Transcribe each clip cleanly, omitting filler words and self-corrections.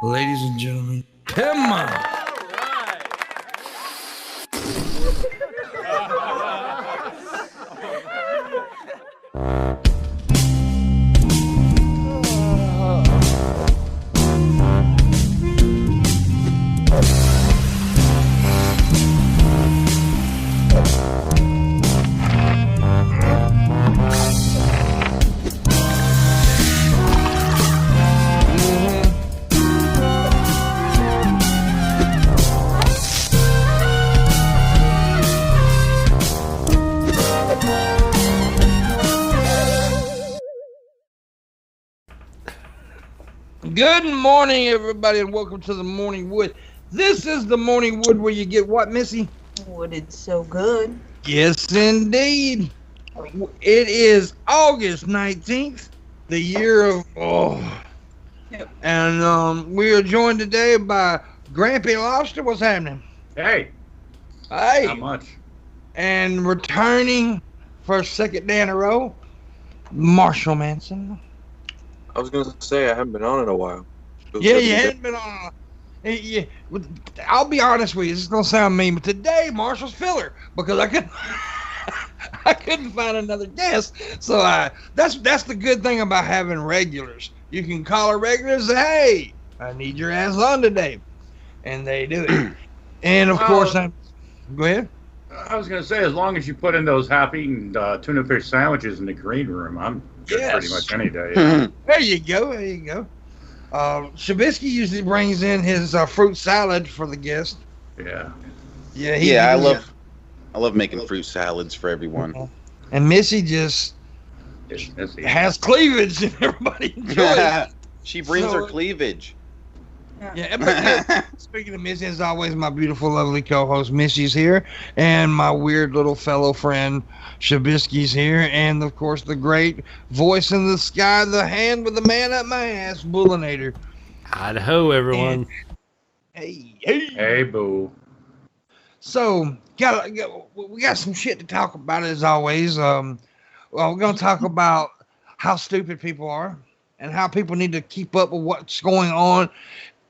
ladies and gentlemen, Pimpmunk. Good morning, everybody, and welcome to the Morning Wood. This is the Morning Wood where you get what, Missy? Wooded so good. Yes, indeed. It is August 19th, the year of, Yep. And we are joined today by Grampy Lobster. What's happening? Hey. Hey. Not much. And returning for a second day in a row, Marshall Manson. I was gonna say I haven't been on in a while. Yeah, you hadn't been on. Yeah, I'll be honest with you. This is gonna sound mean, but today Marshall's filler because I couldn't find another guest. So that's the good thing about having regulars. You can call a regular and say, "Hey, I need your ass on today," and they do it. And of course, go ahead. I was going to say, as long as you put in those half-eaten tuna fish sandwiches in the green room, I'm good pretty much any day. There you go. There you go. Shabisky usually brings in his fruit salad for the guest. Yeah. Yeah. I love making fruit salads for everyone. And Missy just has cleavage, and everybody enjoys it. She brings her cleavage. Yeah, but speaking of Missy, as always, my beautiful, lovely co-host Missy's here, and my weird little fellow friend Shabisky's here, and of course the great voice in the sky, the hand with the man up my ass, Booleanenator. Hi-ho, everyone. Hey, boo. So, we got some shit to talk about as always. We're gonna talk about how stupid people are and how people need to keep up with what's going on.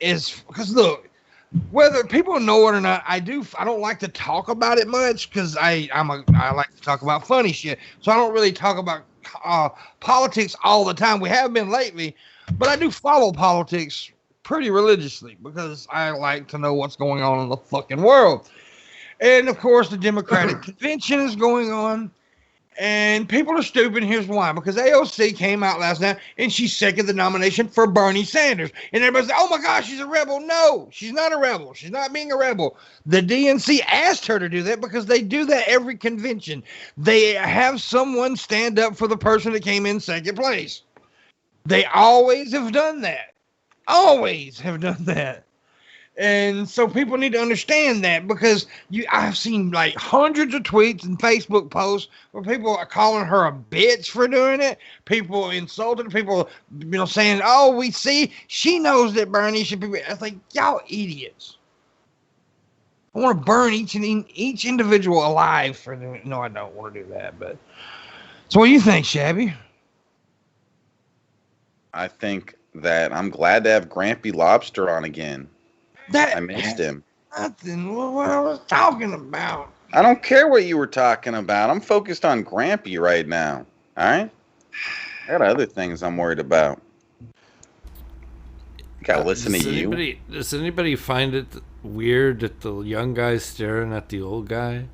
Is because look, whether people know it or not, I don't like to talk about it much because I like to talk about funny shit. So I don't really talk about politics all the time. We have been lately, but I do follow politics pretty religiously because I like to know what's going on in the fucking world. And of course, the Democratic convention is going on. And people are stupid. Here's why. Because AOC came out last night and she seconded the nomination for Bernie Sanders. And everybody's like, oh my gosh, she's a rebel. No, she's not a rebel. She's not being a rebel. The DNC asked her to do that because they do that every convention. They have someone stand up for the person that came in second place. They always have done that. Always have done that. And so people need to understand that because I've seen like hundreds of tweets and Facebook posts where people are calling her a bitch for doing it. People insulting people, saying, "Oh, we see she knows that Bernie should be." I was like, y'all idiots. I want to burn each individual alive for doing. No, I don't want to do that. But so, what do you think, Shabby? I think that I'm glad to have Grampy Lobster on again. I missed him. Nothing. What I was talking about. I don't care what you were talking about. I'm focused on Grampy right now. All right? I got other things I'm worried about. Gotta listen to you. Does anybody find it weird that the young guy's staring at the old guy?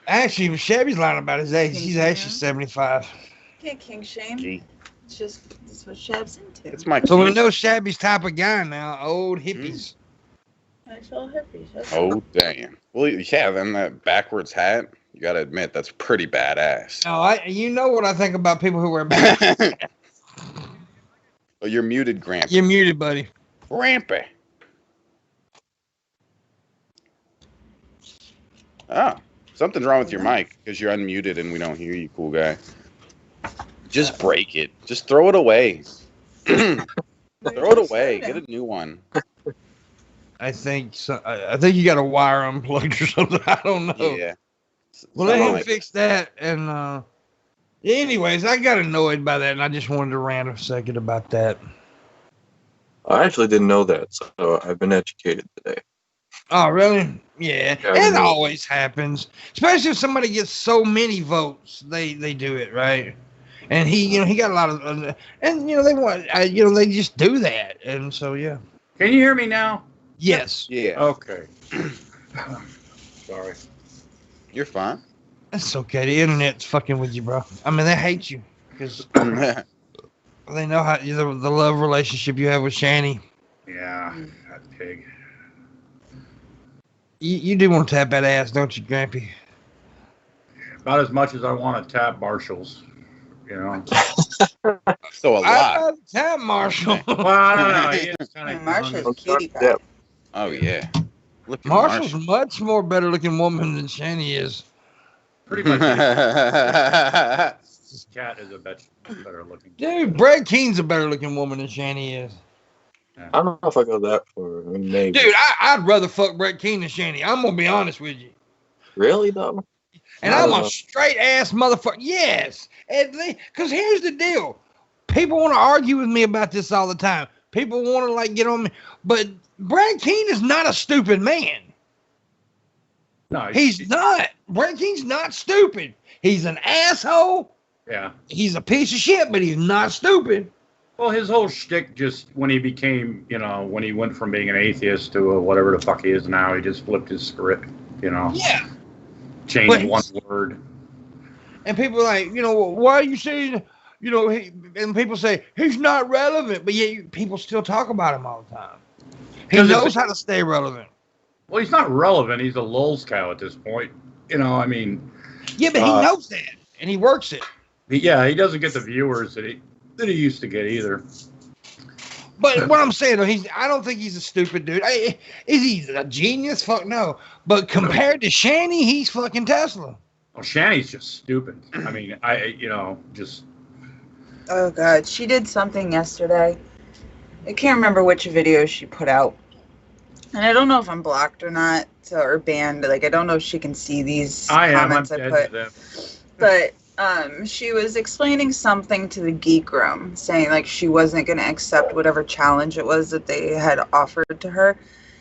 Actually, Shabby's lying about his age. He's actually 75. Can't king shame. It's just that's what Shab's into. It's my so we know Shabby's type of guy now. Old hippies. Actual hippies. Oh, damn. Well, yeah, then that backwards hat, you gotta admit, that's pretty badass. No, you know what I think about people who wear backwards hats. Oh, you're muted, Grampy. You're muted, buddy. Grampy. Oh, something's wrong with your mic because you're unmuted and we don't hear you, cool guy. Just break it. Just throw it away. Throw it away. Get a new one. I think so. I think you got a wire unplugged or something. I don't know. Yeah. Well, let him fix that, and Anyways, I got annoyed by that, and I just wanted to rant a second about that. I actually didn't know that, so I've been educated today. Oh, really? Yeah. It always happens, especially if somebody gets so many votes. They do it right, and he got a lot of, and they want, they just do that, and so yeah. Can you hear me now? Yes. Yeah. Okay. Sorry. You're fine. That's okay. The internet's fucking with you, bro. I mean, they hate you because they know how the love relationship you have with Shani. Yeah, that pig. You do want to tap that ass, don't you, Grampy? About as much as I want to tap Marshalls, So a I lot. tap Marshall. Well, I don't know. He is kind of Marshall's a cutie pie. Yeah. Oh yeah. Look at Marshall's Marshall. much more better looking woman than Shani is. pretty much. This cat is a better looking. Dude, Brad Keen's a better looking woman than Shani is. I don't know if I go that far. Maybe. Dude, I'd rather fuck Brett Keane than Shani. I'm gonna be honest with you. Really though? And I'm a straight ass motherfucker. Yes. Because here's the deal. People want to argue with me about this all the time. People want to get on me. But Brad Keane is not a stupid man. No, He's not. Brad Keane's not stupid. He's an asshole. Yeah. He's a piece of shit, but he's not stupid. Well, his whole shtick just when he became, when he went from being an atheist to whatever the fuck he is now, he just flipped his script, Yeah. Changed one word. And people are like, why are you saying, and people say, he's not relevant, but yet people still talk about him all the time. He knows how to stay relevant. Well, he's not relevant. He's a lulz cow at this point. Yeah, but he knows that, and he works it. Yeah, he doesn't get the viewers that he used to get either. But what I'm saying, though, I don't think he's a stupid dude. Is he a genius? Fuck no. But compared to Shani, he's fucking Tesla. Well, Shani's just stupid. I mean, just... Oh, God. She did something yesterday. I can't remember which video she put out. And I don't know if I'm blocked or not, or banned. I don't know if she can see these comments I put. But she was explaining something to the Geek Room, saying, she wasn't going to accept whatever challenge it was that they had offered to her.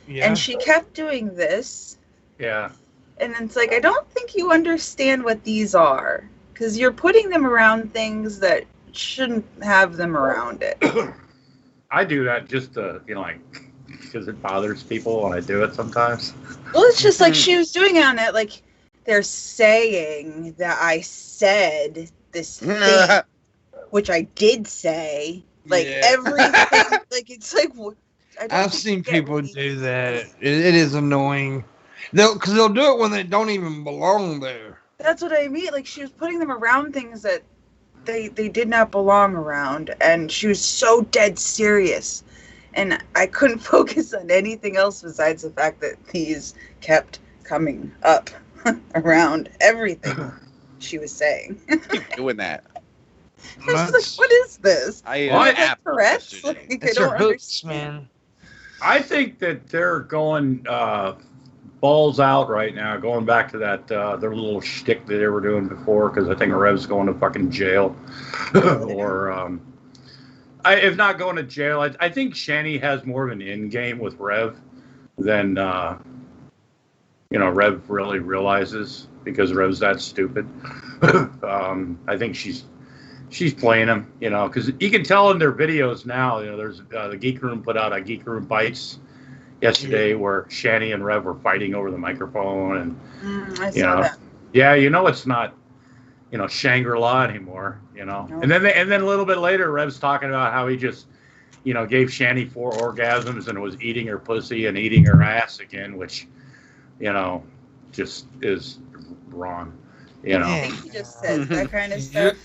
Yeah. And she kept doing this. Yeah. And it's I don't think you understand what these are. Because you're putting them around things that shouldn't have them around it. I do that just to, because it bothers people when I do it sometimes. Well, it's just she was doing it on it, they're saying that I said this thing, which I did say. Everything, it's I've seen people do that. It is annoying. Because they'll do it when they don't even belong there. That's what I mean. She was putting them around things that they did not belong around, and she was so dead serious. And I couldn't focus on anything else besides the fact that these kept coming up around everything she was saying. Keep doing that. I was what is this? Tourette's? It's her hooks, man. I think that they're going balls out right now, going back to that their little shtick that they were doing before, because I think Rev's going to fucking jail. Or if not going to jail, I think Shani has more of an end game with Rev than Rev really realizes, because Rev's that stupid. I think she's playing him, because you can tell in their videos now. There's the Geek Room put out a Geek Room Bites yesterday where Shani and Rev were fighting over the microphone, and I saw that. Yeah, it's not Shangri-La anymore, Nope. And then a little bit later, Rev's talking about how he just gave Shani 4 orgasms and was eating her pussy and eating her ass again, which just is wrong. I think he just says that kind of stuff.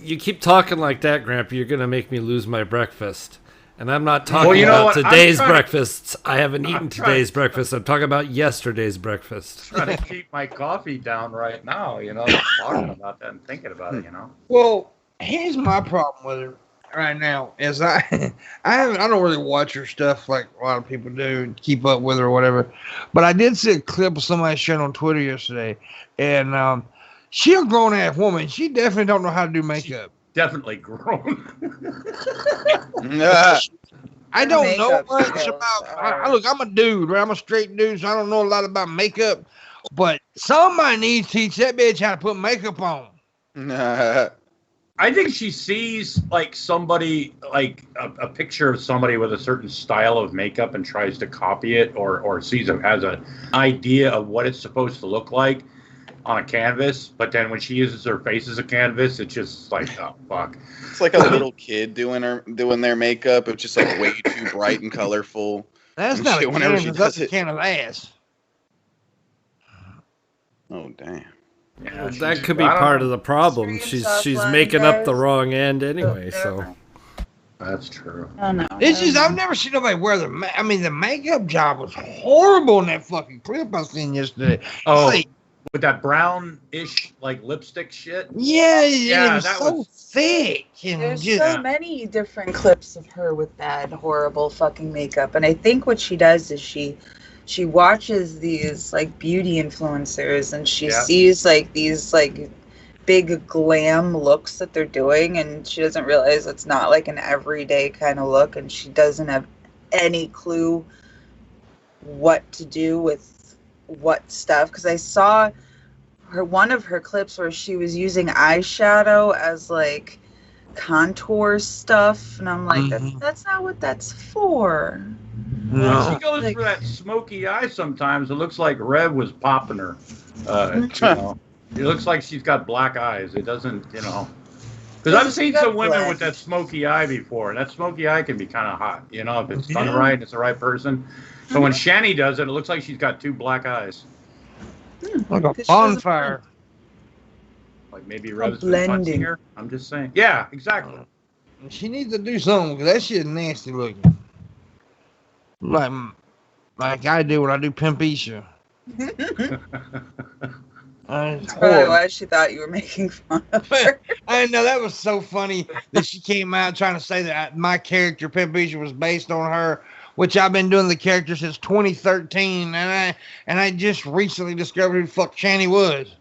You keep talking like that, Grandpa, you're gonna make me lose my breakfast. And I'm not talking about today's breakfasts. I haven't eaten today's breakfast. I'm talking about yesterday's breakfast. I'm trying to keep my coffee down right now, talking about that and thinking about it, Well, here's my problem with her right now is I don't really watch her stuff like a lot of people do and keep up with her or whatever. But I did see a clip of somebody shared on Twitter yesterday, and She a grown ass woman. She definitely don't know how to do makeup. Definitely grown. I don't know Makeup much skills about. Look, I'm a dude, right? I'm a straight dude, so I don't know a lot about makeup. But somebody needs to teach that bitch how to put makeup on. I think she sees like somebody, like a picture of somebody with a certain style of makeup and tries to copy it, or sees it has an idea of what it's supposed to look like on a canvas. But then when she uses her face as a canvas, it's just like, oh fuck. It's like a little kid doing their makeup. It's just like way too bright and colorful. That's not a canvas. That's a can of ass. Oh damn. Yeah, that could be part of the problem. She's making up the wrong end anyway, so that's true. Oh no. It's just I've never seen nobody wear the makeup job was horrible in that fucking clip I seen yesterday. Oh, like, with that brownish like lipstick shit. Yeah, it was that so was thick. And There's just, so many different clips of her with bad, horrible fucking makeup, and I think what she does is she watches these like beauty influencers and she sees like these like big glam looks that they're doing, and she doesn't realize it's not like an everyday kind of look, and she doesn't have any clue what to do with what stuff. Because I saw one of her clips where she was using eyeshadow as like contour stuff, and I'm like, that's not what that's for. No. She goes for that smoky eye sometimes. It looks like Rev was popping her. You know, it looks like she's got black eyes. It doesn't, you know. Because I've seen some women with that smoky eye before, and that smoky eye can be kind of hot, you know, if it's done right and it's the right person. So when Shani does it, it looks like she's got two black eyes. Like a bonfire. Like maybe Rev's been punching her. I'm just saying. Yeah, exactly. She needs to do something, because that shit nasty looking. Like I do when I do Pimpmunk. That's probably why she thought you were making fun of her. I know that was so funny that she came out trying to say that my character Pimpmunk was based on her, which I've been doing the character since 2013, and I just recently discovered who the fuck Shani was.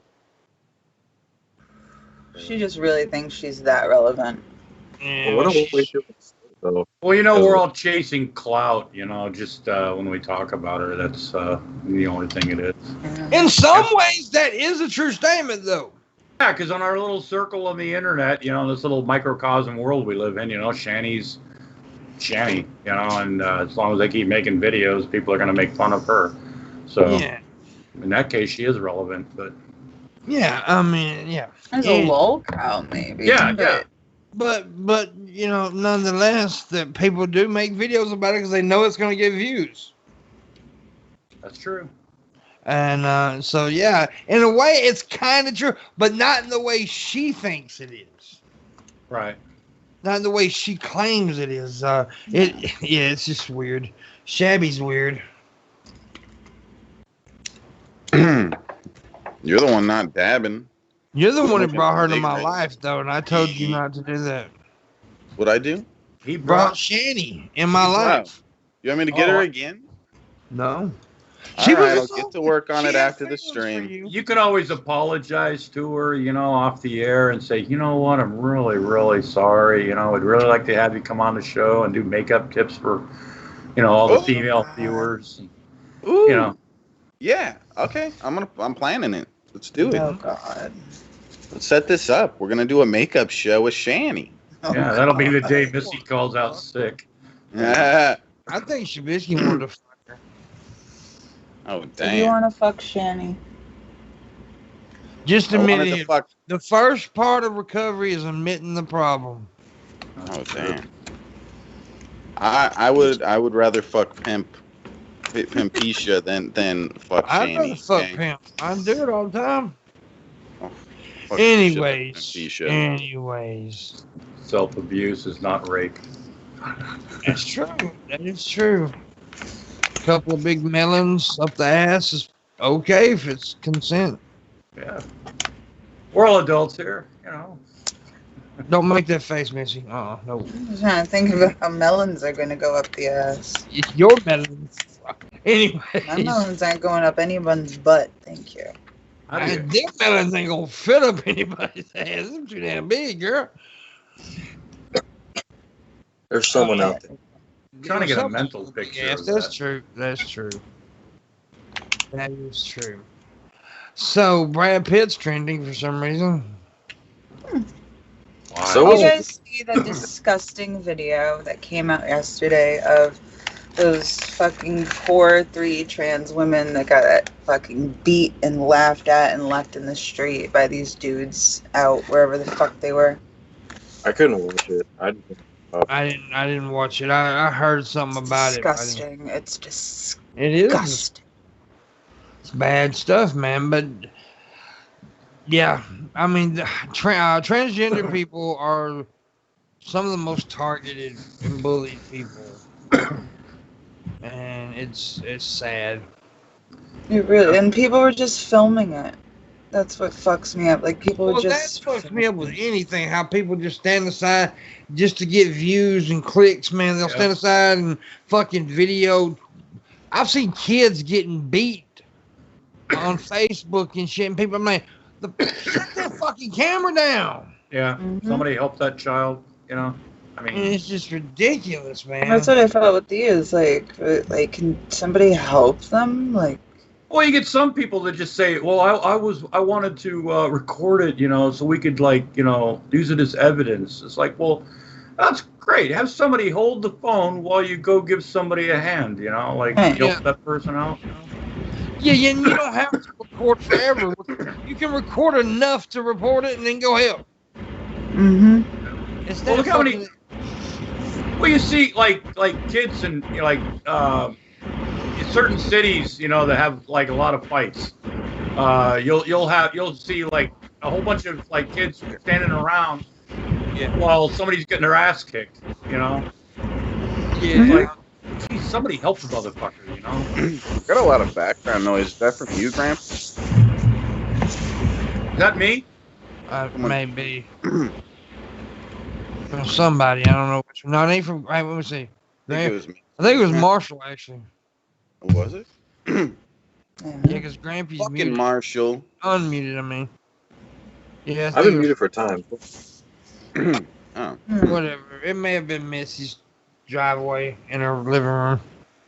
She just really thinks she's that relevant. Yeah, well, you know, we're all chasing clout, you know, just when we talk about her, that's the only thing it is. In some ways, that is a true statement, though. Yeah, because on our little circle on the internet, you know, this little microcosm world we live in, you know, Shani's Shani, you know, and as long as they keep making videos, people are going to make fun of her. So, in that case, she is relevant, but... Yeah, I mean, yeah. There's a lol crowd, maybe. Yeah. But you know, nonetheless, that people do make videos about it because they know it's going to get views. That's true. And so, yeah, in a way, it's kind of true, but not in the way she thinks it is. Right. Not in the way she claims it is. It's just weird. Shabby's weird. You're the one not dabbing. You're the one that brought her into my life, though, and I told you not to do that. What'd I do? He brought Shani in my life. You want me to get her again? No. I'll get to work on it after the stream. You can always apologize to her, you know, off the air and say, you know what, I'm really, really sorry. You know, I'd really like to have you come on the show and do makeup tips for, you know, all the female viewers. Ooh. You know. Yeah. Okay. I'm planning it. Let's do it. Oh God. Let's set this up. We're gonna do a makeup show with Shani. Yeah, that'll be the day Missy calls out sick. I think Shabisky wanted to fuck her. Oh damn! Do you want to fuck Shani? Just admit it. The first part of recovery is admitting the problem. Oh damn! I would rather fuck Pimpisha than fuck Shani. I'd rather fuck Pimp. I do it all the time. Anyways. Self-abuse is not rape. That's true. That is true. A couple of big melons up the ass is okay if it's consent. Yeah. We're all adults here, you know. Don't make that face, Missy. No. I'm trying to think about how melons are going to go up the ass. It's your melons. Anyway. My melons aren't going up anyone's butt, thank you. Them melons ain't gonna fit up anybody's ass. Them too damn big, girl. There's someone out there. I'm trying to get a mental picture. Yes, of that's that. true. That's true. That is true. So Brad Pitt's trending for some reason. Why? So Did you guys see that disgusting video that came out yesterday of those fucking poor 3 trans women that got fucking beat and laughed at and left in the street by these dudes out wherever the fuck they were? I couldn't watch it. I didn't watch it. I heard something about disgusting. It's it. It is. disgusting. It's bad stuff, man. But yeah, I mean, transgender people are some of the most targeted and bullied people, and it's sad. It really, and people were just filming it. That's what fucks me up. Like people would just. That fucks me up with anything. How people just stand aside just to get views and clicks, man. They'll stand aside and fucking video. I've seen kids getting beat on Facebook and shit, and people, I'm like, shut that fucking camera down. Yeah, somebody help that child. You know, I mean, And it's just ridiculous, man. That's what I felt with these. Like, can somebody help them? Like. well, you get some people that just say, "Well, I wanted to record it, you know, so we could use it as evidence." It's like, well, that's great. Have somebody hold the phone while you go give somebody a hand, you know, like help that person out. You know? Yeah, and you don't have to record forever. You can record enough to report it and then go help. Mm-hmm. Well, look how many. Well, you see, like kids and in certain cities, you know, that have like a lot of fights. You'll see like a whole bunch of like kids standing around while somebody's getting their ass kicked. You know. Yeah. Like, geez, somebody help the motherfucker. You know. Got a lot of background noise. Is that from you, Gramp? Is that me? Maybe. From somebody, I don't know which one. No, it ain't from. Right, let me see. I think it was me. I think it was Marshall, actually. Was it? Yeah, because Grampy's Fucking muted. Marshall. Unmuted, I mean. Yeah, I've been muted for time. Oh. Whatever. It may have been Missy's driveway in her living room.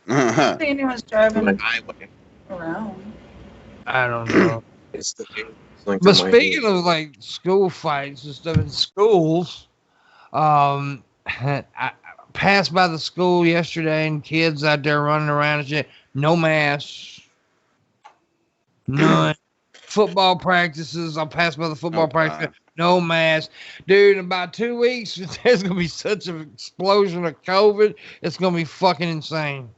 I don't think anyone's driving Highway. around. I don't know. It's the But speaking of like school fights and stuff in schools, I passed by the school yesterday and kids out there running around and shit. No masks. None. Football practices. I passed by the football practice. No mask. Dude, in about 2 weeks, there's going to be such an explosion of COVID. It's going to be fucking insane.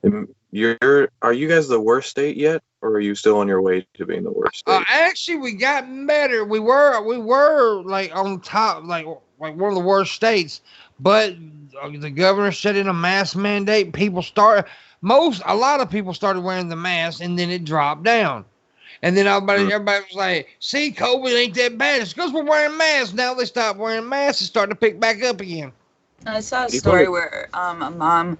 Are you guys the worst state yet, or are you still on your way to being the worst state? Actually, we got better. We were like on top, like one of the worst states. But the governor set in a mask mandate. A lot of people started wearing the mask, and then it dropped down. And then everybody was like, "See, COVID ain't that bad. It's because we're wearing masks." Now they stopped wearing masks and starting to pick back up again. I saw a story where a mom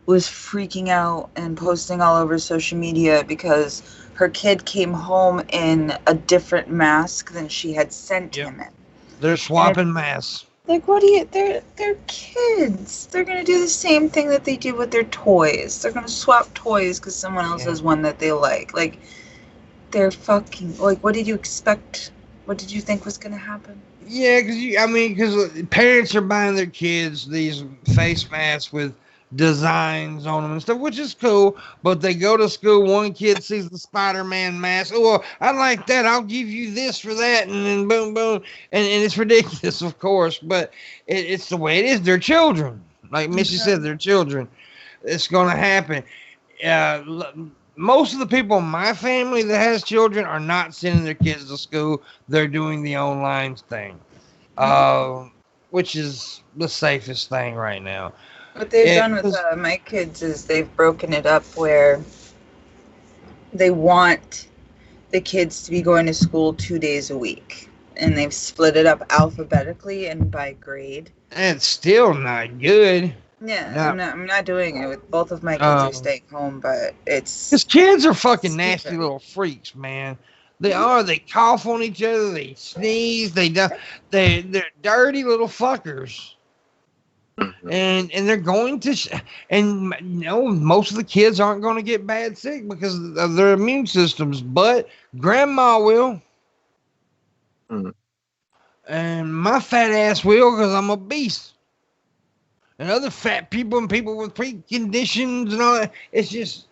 was freaking out and posting all over social media because her kid came home in a different mask than she had sent him in. They're swapping masks. Like, they're kids. They're going to do the same thing that they do with their toys. They're going to swap toys because someone else has one that they like. Like, they're fucking, like, what did you expect? What did you think was going to happen? Yeah, because parents are buying their kids these face masks with designs on them and stuff, which is cool. But they go to school, one kid sees the Spider-Man mask. Oh, well, I like that. I'll give you this for that, and then boom, boom, and it's ridiculous, of course. But it's the way it is. They're children, like Missy said. They're children. It's gonna happen. Most of the people in my family that has children are not sending their kids to school. They're doing the online thing, which is the safest thing right now. What they've done with my kids is they've broken it up where they want the kids to be going to school 2 days a week. And they've split it up alphabetically and by grade. And it's still not good. Yeah, I'm not doing it with both of my kids are staying home, but it's... Because kids are fucking nasty little freaks, man. They are. They cough on each other. They sneeze. They're dirty little fuckers. And they're going to, and most of the kids aren't going to get bad sick because of their immune systems, but grandma will. And my fat ass will because I'm obese. And other fat people and people with preconditions and all that. It's just.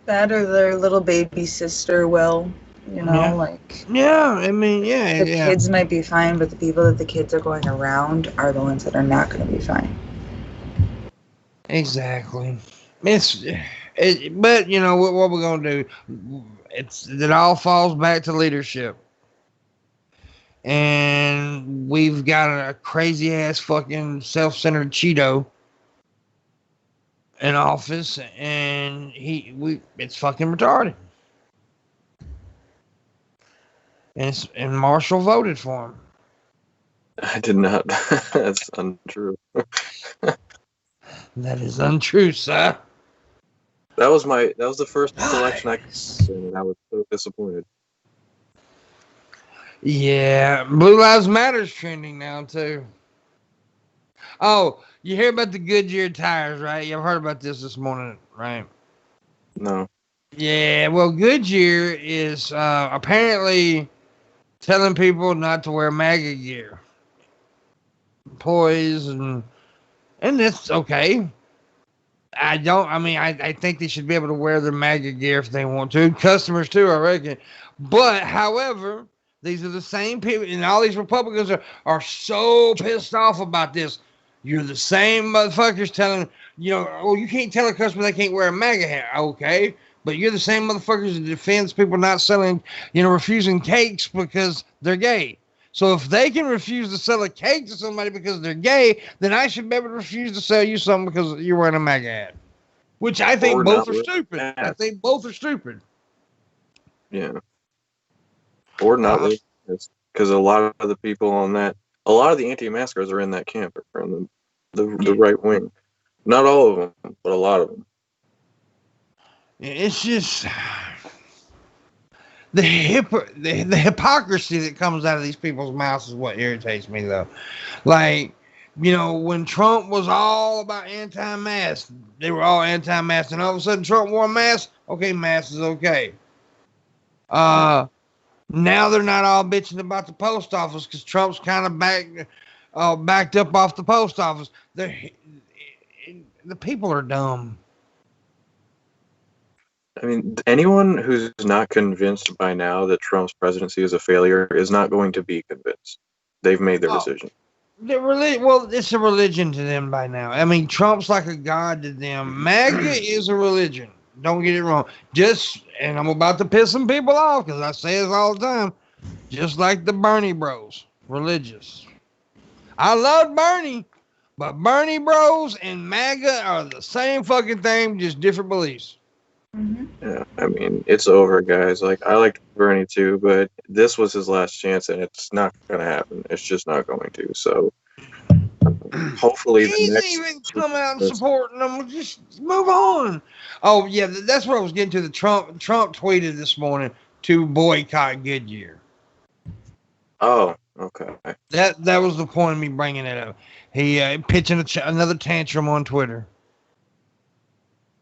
That or their little baby sister will. Yeah, I mean, yeah. The kids might be fine, but the people that the kids are going around are the ones that are not going to be fine. Exactly. But you know what we're going to do? It all falls back to leadership. And we've got a crazy ass fucking self-centered Cheeto in office, and it's fucking retarded. And Marshall voted for him. I did not. That's untrue. That is untrue, sir. That was the first election I could see, and I was so disappointed. Yeah, Blue Lives Matter's trending now too. Oh, you hear about the Goodyear tires, right? You've heard about this morning, right? No. Yeah, well, Goodyear is apparently telling people not to wear MAGA gear. Employees and that's okay. I think they should be able to wear their MAGA gear if they want to. Customers too, I reckon. But however, these are the same people, and all these Republicans are so pissed off about this. You're the same motherfuckers telling, you can't tell a customer they can't wear a MAGA hat. Okay. But you're the same motherfuckers that defends people not selling, refusing cakes because they're gay. So if they can refuse to sell a cake to somebody because they're gay, then I should be able to refuse to sell you something because you're wearing a MAGA hat. Which I think both are stupid. I think both are stupid. Yeah. Or not. Because a lot of the people on that, a lot of the anti-maskers are in that camp, from the right wing. Not all of them, but a lot of them. It's just the hypocrisy that comes out of these people's mouths is what irritates me, though. Like, when Trump was all about anti-mask, they were all anti-mask, and all of a sudden Trump wore a mask. Okay, mask is okay. Now they're not all bitching about the post office because Trump's kind of backed up off the post office. The people are dumb. I mean, anyone who's not convinced by now that Trump's presidency is a failure is not going to be convinced. They've made their decision. It's a religion to them by now. I mean, Trump's like a god to them. MAGA is a religion. Don't get it wrong. And I'm about to piss some people off because I say this all the time. Just like the Bernie bros, religious. I love Bernie, but Bernie bros and MAGA are the same fucking thing, just different beliefs. Yeah, I mean, it's over, guys. Like, I liked Bernie too, but this was his last chance, and it's not going to happen. It's just not going to. So, hopefully, he's even come out and supporting them. Just move on. Oh yeah, that's what I was getting to. The Trump tweeted this morning to boycott Goodyear. Oh, okay. That was the point of me bringing it up. He pitching another tantrum on Twitter.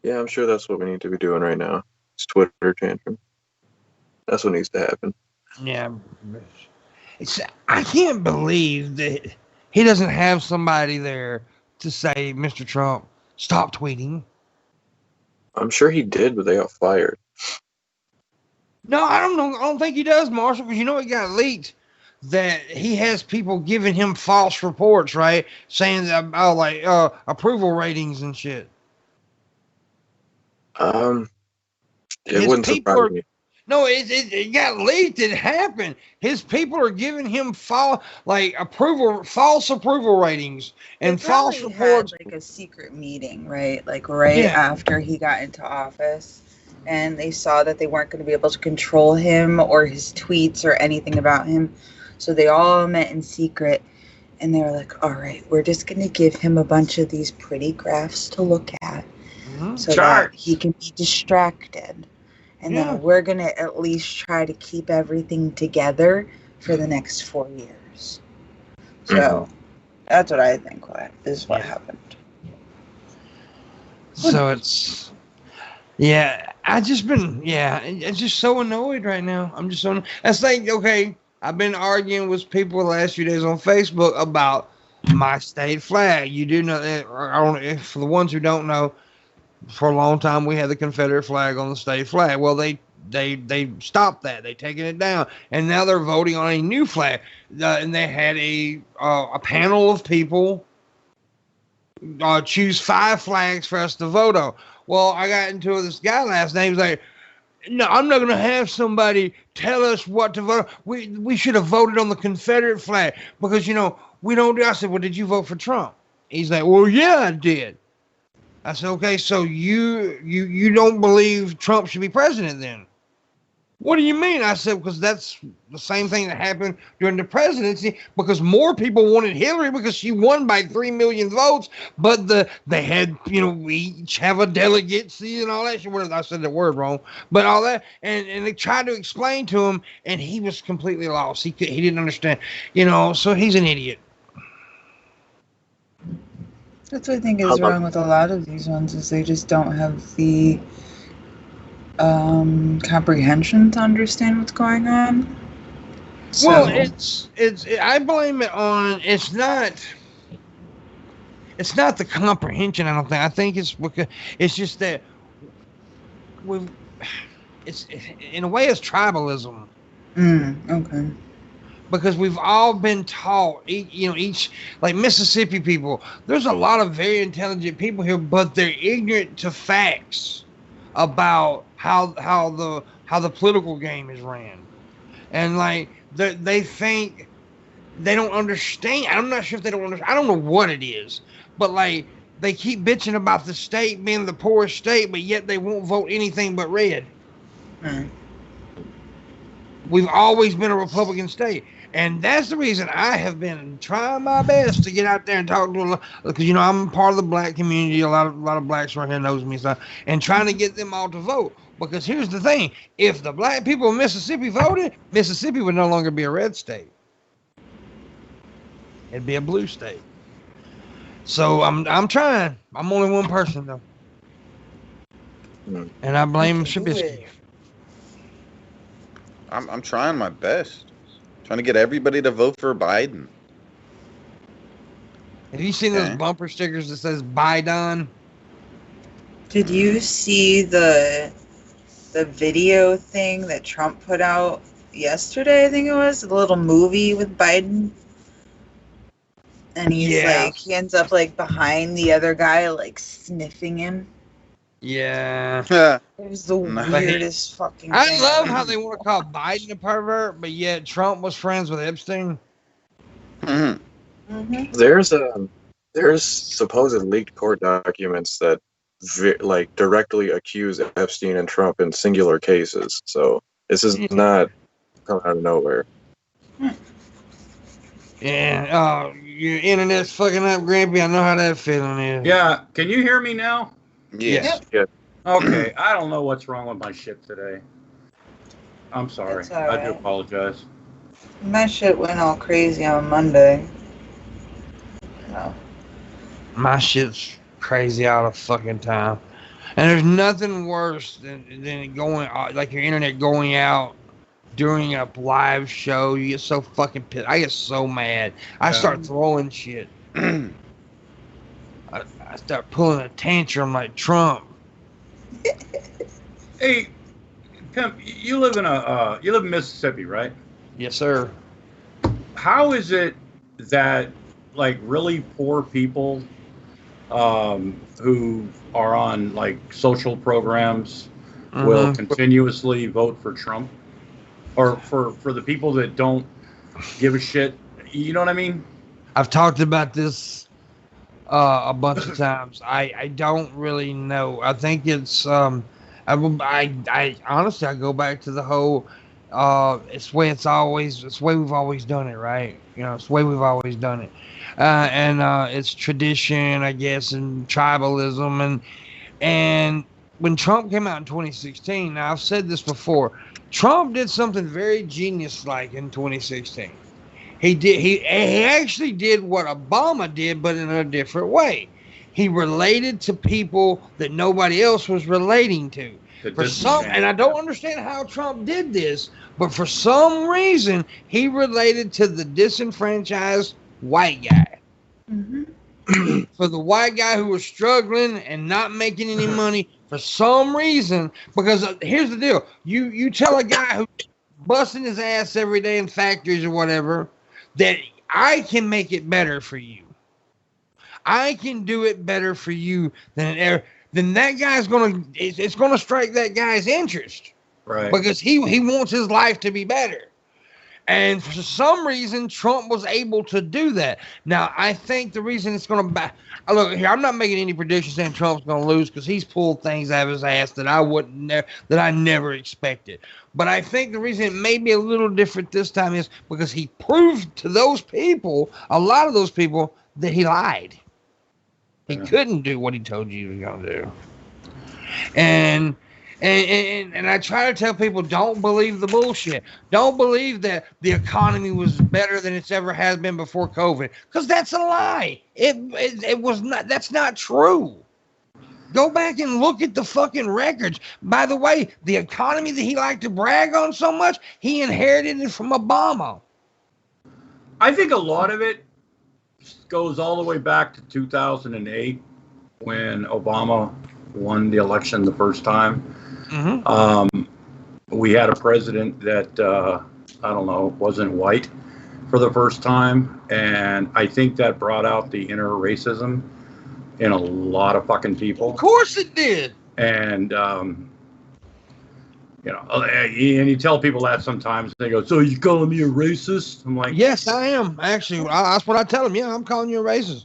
Yeah, I'm sure that's what we need to be doing right now. It's Twitter tantrum. That's what needs to happen. Yeah. I can't believe that he doesn't have somebody there to say, Mr. Trump, stop tweeting. I'm sure he did, but they got fired. No, I don't know. I don't think he does, Marshall, because it got leaked that he has people giving him false reports, right? Saying that, approval ratings and shit. It wouldn't surprise me. No, it got leaked. It happened. His people are giving him false approval ratings and false reports. Had, a secret meeting, right? After he got into office, and they saw that they weren't going to be able to control him or his tweets or anything about him, so they all met in secret. And they were like, all right, we're just going to give him a bunch of these pretty graphs to look at so that he can be distracted. And then we're going to at least try to keep everything together for the next 4 years. So that's what I think is what happened. So it's, I just been, it's just so annoyed right now. I'm just so, that's like, okay, I've been arguing with people the last few days on Facebook about my state flag. You do know that, for the ones who don't know, for a long time we had the Confederate flag on the state flag. Well, they stopped that. They taken it down, and now they're voting on a new flag. And they had a panel of people choose 5 flags for us to vote on. Well, I got into it with this guy last night. He was like, no, I'm not going to have somebody tell us what to vote. We should have voted on the Confederate flag because, we don't do. I said, well, did you vote for Trump? He's like, well, yeah, I did. I said, okay, so you don't believe Trump should be president then? What do you mean? I said, because that's the same thing that happened during the presidency, because more people wanted Hillary because she won by 3 million votes, but they had, we each have a delegacy and all that shit. I said the word wrong, but all that, and they tried to explain to him, and he was completely lost. He didn't understand, so he's an idiot. That's what I think is wrong with a lot of these ones, is they just don't have the comprehension to understand what's going on. So. Well, it's I blame it on it's not the comprehension. I don't think. I think it's because it's just that it's in a way it's tribalism. Okay. Because we've all been taught, each like Mississippi people. There's a lot of very intelligent people here, but they're ignorant to facts about how the political game is ran, and like they think they don't understand. I'm not sure if they don't understand. I don't know what it is, but like they keep bitching about the state being the poorest state, but yet they won't vote anything but red. We've always been a Republican state. And that's the reason I have been trying my best to get out there and talk to them, because I'm part of the black community. A lot of blacks right here knows me, stuff, and trying to get them all to vote. Because here's the thing: if the black people of Mississippi voted, Mississippi would no longer be a red state; it'd be a blue state. So I'm trying. I'm only one person though, and I blame Shabisky. I'm trying my best. Trying to get everybody to vote for Biden. Have you seen those bumper stickers that says Biden? Did you see the video thing that Trump put out yesterday? I think it was the little movie with Biden. And he's he ends up behind the other guy, sniffing him. Yeah. It was the weirdest fucking thing. I love how they want to call Biden a pervert, but yet Trump was friends with Epstein. There's supposed leaked court documents that directly accuse Epstein and Trump in singular cases. So this is not coming out of nowhere. Yeah. Your internet's fucking up, Grampy. I know how that feeling is. Yeah. Can you hear me now? Yes. Yeah. Okay. I don't know what's wrong with my shit today. I'm sorry. I do apologize. My shit went all crazy on Monday. No. My shit's crazy all the fucking time. And there's nothing worse than going, your internet going out during a live show. You get so fucking pissed. I get so mad. I start throwing shit. I start pulling a tantrum like Trump. Hey, Pimp, you live in Mississippi, right? Yes, sir. How is it that really poor people who are on social programs will continuously vote for Trump, or for the people that don't give a shit? You know what I mean? I've talked about this a bunch of times. I don't really know. I think it's I honestly, I go back to the whole It's the way it's the way we've always done it, right? It's the way we've always done it. And it's tradition, I guess, and tribalism. And when Trump came out in 2016, now I've said this before, Trump did something very genius-like in 2016. He actually did what Obama did, but in a different way. He related to people that nobody else was relating to. And I don't understand how Trump did this, but for some reason, he related to the disenfranchised white guy. Mm-hmm. For the white guy who was struggling and not making any money for some reason, because here's the deal. You tell a guy who's busting his ass every day in factories or whatever that I can make it better for you. I can do it better for you than that guy's it's gonna strike that guy's interest. Right. Because he wants his life to be better. And for some reason, Trump was able to do that. Now, I think the reason it's going to look here, I'm not making any predictions saying Trump's going to lose because he's pulled things out of his ass that I never expected. But I think the reason it may be a little different this time is because he proved to those people, a lot of those people, that he lied. He couldn't do what he told you he was going to do. And I try to tell people, don't believe the bullshit. Don't believe that the economy was better than it's ever has been before COVID, because that's a lie. It was not. That's not true. Go back and look at the fucking records. By the way, the economy that he liked to brag on so much, he inherited it from Obama. I think a lot of it goes all the way back to 2008 when Obama won the election the first time. Mm-hmm. We had a president that, I don't know, wasn't white for the first time. And I think that brought out the inner racism in a lot of fucking people. Of course it did. And, and you tell people that sometimes. They go, so you calling me a racist? I'm like, yes, I am. Actually, that's what I tell them. Yeah, I'm calling you a racist.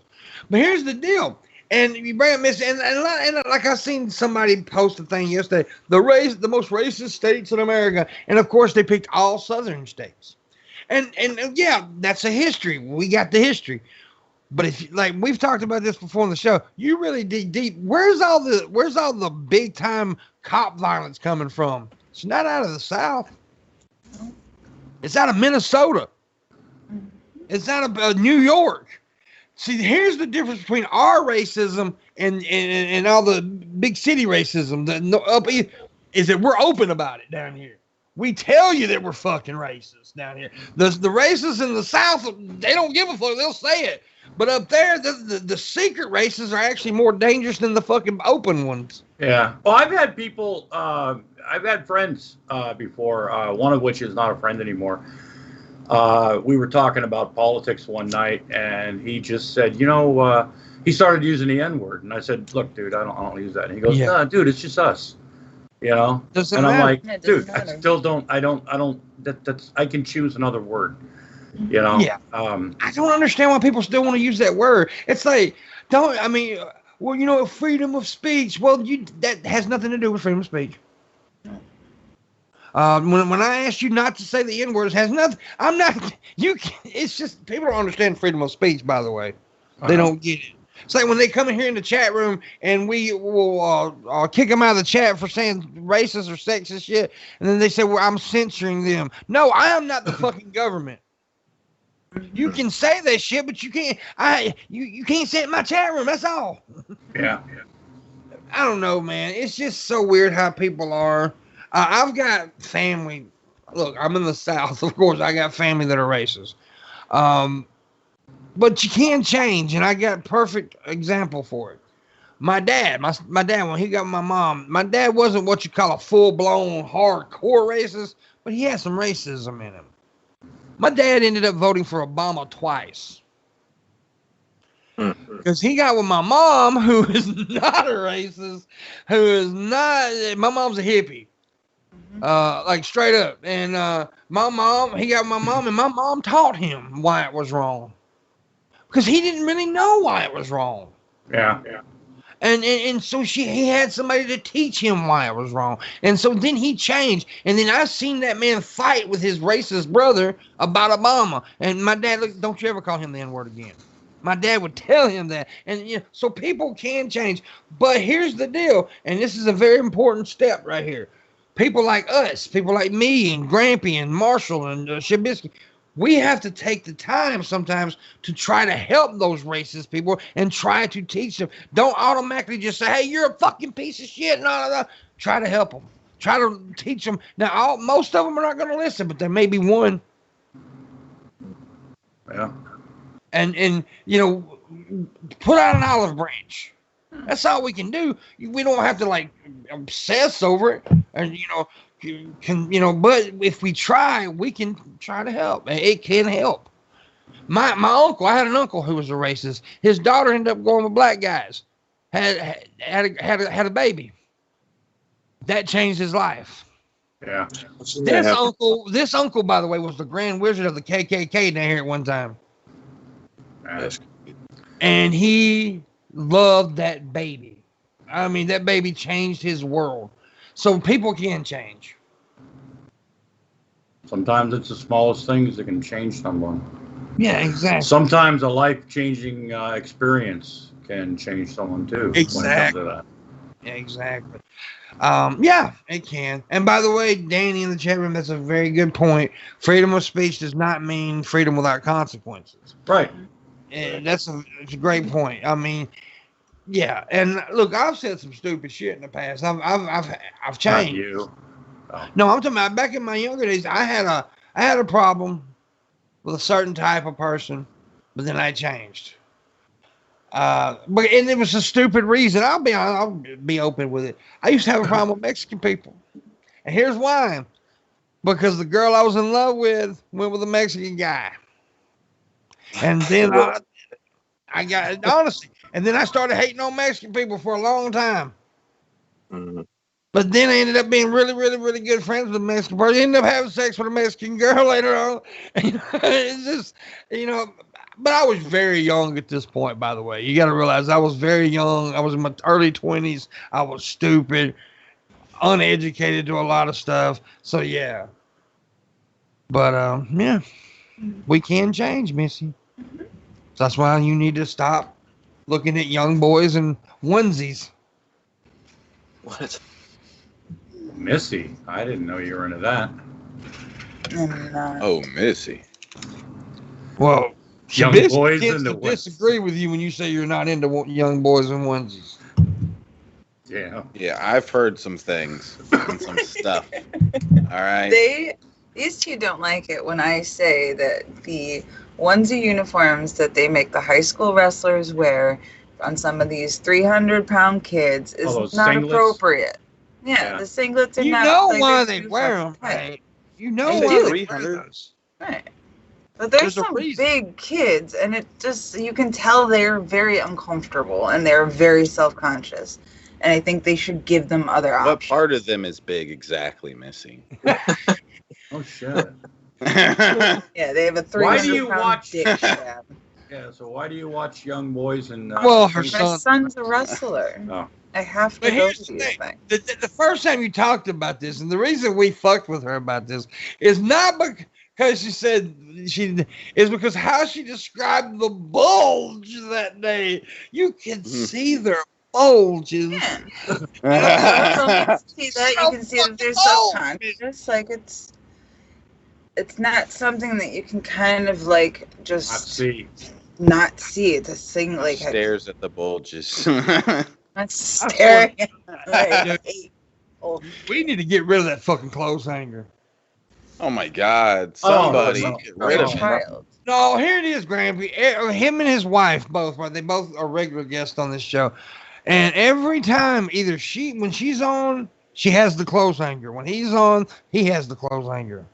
But here's the deal. And you bring up Miss, and like I seen somebody post a thing yesterday, the most racist states in America, and of course they picked all southern states, and yeah, that's a history. We got the history, but if like we've talked about this before on the show, you really dig deep. Where's all the big time cop violence coming from? It's not out of the South. It's out of Minnesota. It's out of New York. See, here's the difference between our racism and all the big city racism. Is that we're open about it down here. We tell you that we're fucking racist down here. The racists in the South, they don't give a fuck. They'll say it. But up there, the secret racists are actually more dangerous than the fucking open ones. Yeah. Well, I've had people, I've had friends before, one of which is not a friend anymore. We were talking about politics one night, and he just said, he started using the N-word, and I said, look, dude, I don't use that. And he goes, no, dude, it's just us, Doesn't and I'm matter. like, dude, I still don't, that's, I can choose another word, Yeah. I don't understand why people still want to use that word. It's like, freedom of speech. Well, that has nothing to do with freedom of speech. When I asked you not to say the N-word, it has nothing. It's just people don't understand freedom of speech. By the way, they don't get it. It's like when they come in here in the chat room and we will kick them out of the chat for saying racist or sexist shit, and then they say, "Well, I'm censoring them." No, I am not the fucking government. You can say that shit, but you can't. You can't say it in my chat room. That's all. Yeah. I don't know, man. It's just so weird how people are. I've got family. Look, I'm in the South. Of course, I got family that are racist. But you can change, and I got a perfect example for it. My dad, when he got my mom, my dad wasn't what you call a full-blown hardcore racist, but he had some racism in him. My dad ended up voting for Obama twice. Because he got with my mom, who is not a racist, my mom's a hippie. Like straight up. And he got my mom, and my mom taught him why it was wrong. Because he didn't really know why it was wrong. Yeah. And so he had somebody to teach him why it was wrong. And so then he changed. And then I seen that man fight with his racist brother about Obama. And my dad, look, don't you ever call him the N-word again. My dad would tell him that. And so people can change. But here's the deal, and this is a very important step right here. People like us, people like me and Grampy and Marshall and Shabisky, we have to take the time sometimes to try to help those racist people and try to teach them. Don't automatically just say, hey, you're a fucking piece of shit. No. Try to help them. Try to teach them. Now, most of them are not going to listen, but there may be one. Yeah. And put out an olive branch. That's all we can do. We don't have to, like, obsess over it. And, but if we try, we can try to help. It can help. My uncle, I had an uncle who was a racist. His daughter ended up going with black guys. Had a baby. That changed his life. Yeah. This uncle, by the way, was the Grand Wizard of the KKK down here at one time. And he loved that baby. I mean, that baby changed his world. So people can change. Sometimes it's the smallest things that can change someone. Yeah, exactly. Sometimes a life-changing experience can change someone too. Exactly. Yeah, exactly. Yeah, it can. And by the way, Danny in the chat room, that's a very good point. Freedom of speech does not mean freedom without consequences. Right. And it's a great point. I mean, yeah. And look, I've said some stupid shit in the past. I've changed. Not you. Oh. No, I'm talking about back in my younger days. I had a problem with a certain type of person, but then I changed. And it was a stupid reason. I'll be open with it. I used to have a problem with Mexican people, and here's why: because the girl I was in love with went with a Mexican guy, and then I got honestly, and then I started hating on Mexican people for a long time. Mm-hmm. But then I ended up being really, really, really good friends with a Mexican person. I ended up having sex with a Mexican girl later on. It's just, but I was very young at this point, by the way. You got to realize I was very young. I was in my early 20s. I was stupid, uneducated to a lot of stuff. So, yeah. But, yeah, we can change, Missy. So that's why you need to stop looking at young boys in onesies. What? Missy, I didn't know you were into that. Oh, Missy. Well, Young boys in the disagree with you when you say you're not into young boys in onesies. Yeah. Yeah, I've heard some things and some stuff. All right. These two don't like it when I say that the onesie uniforms that they make the high school wrestlers wear on some of these 300-pound kids is not singlets? Appropriate. Yeah, the singlets are not. You know why they wear them, right? You know why they wear those. Right. But there's some big kids, and it just, you can tell they're very uncomfortable, and they're very self-conscious. And I think they should give them other options. What part of them is big exactly, Missy? Oh, shit. Yeah, they have a 300-pound dick stab. Yeah, so why do you watch young boys and... well, my son's a wrestler. Oh. I have to go to these things. The first time you talked about this, and the reason we fucked with her about this, is not because she said is because how she described the bulge that day. You can see their bulges. Yeah. You can see that. You can see that they're subconscious. Like it's not something that you can kind of like just not see. It's a thing like stares at the bulges. I'm staring at we need to get rid of that fucking clothes hanger. Oh my God! Somebody get rid of child. No, here it is, Grampy. Him and his wife both are regular guests on this show, and every time either when she's on, she has the clothes hanger. When he's on, he has the clothes hanger.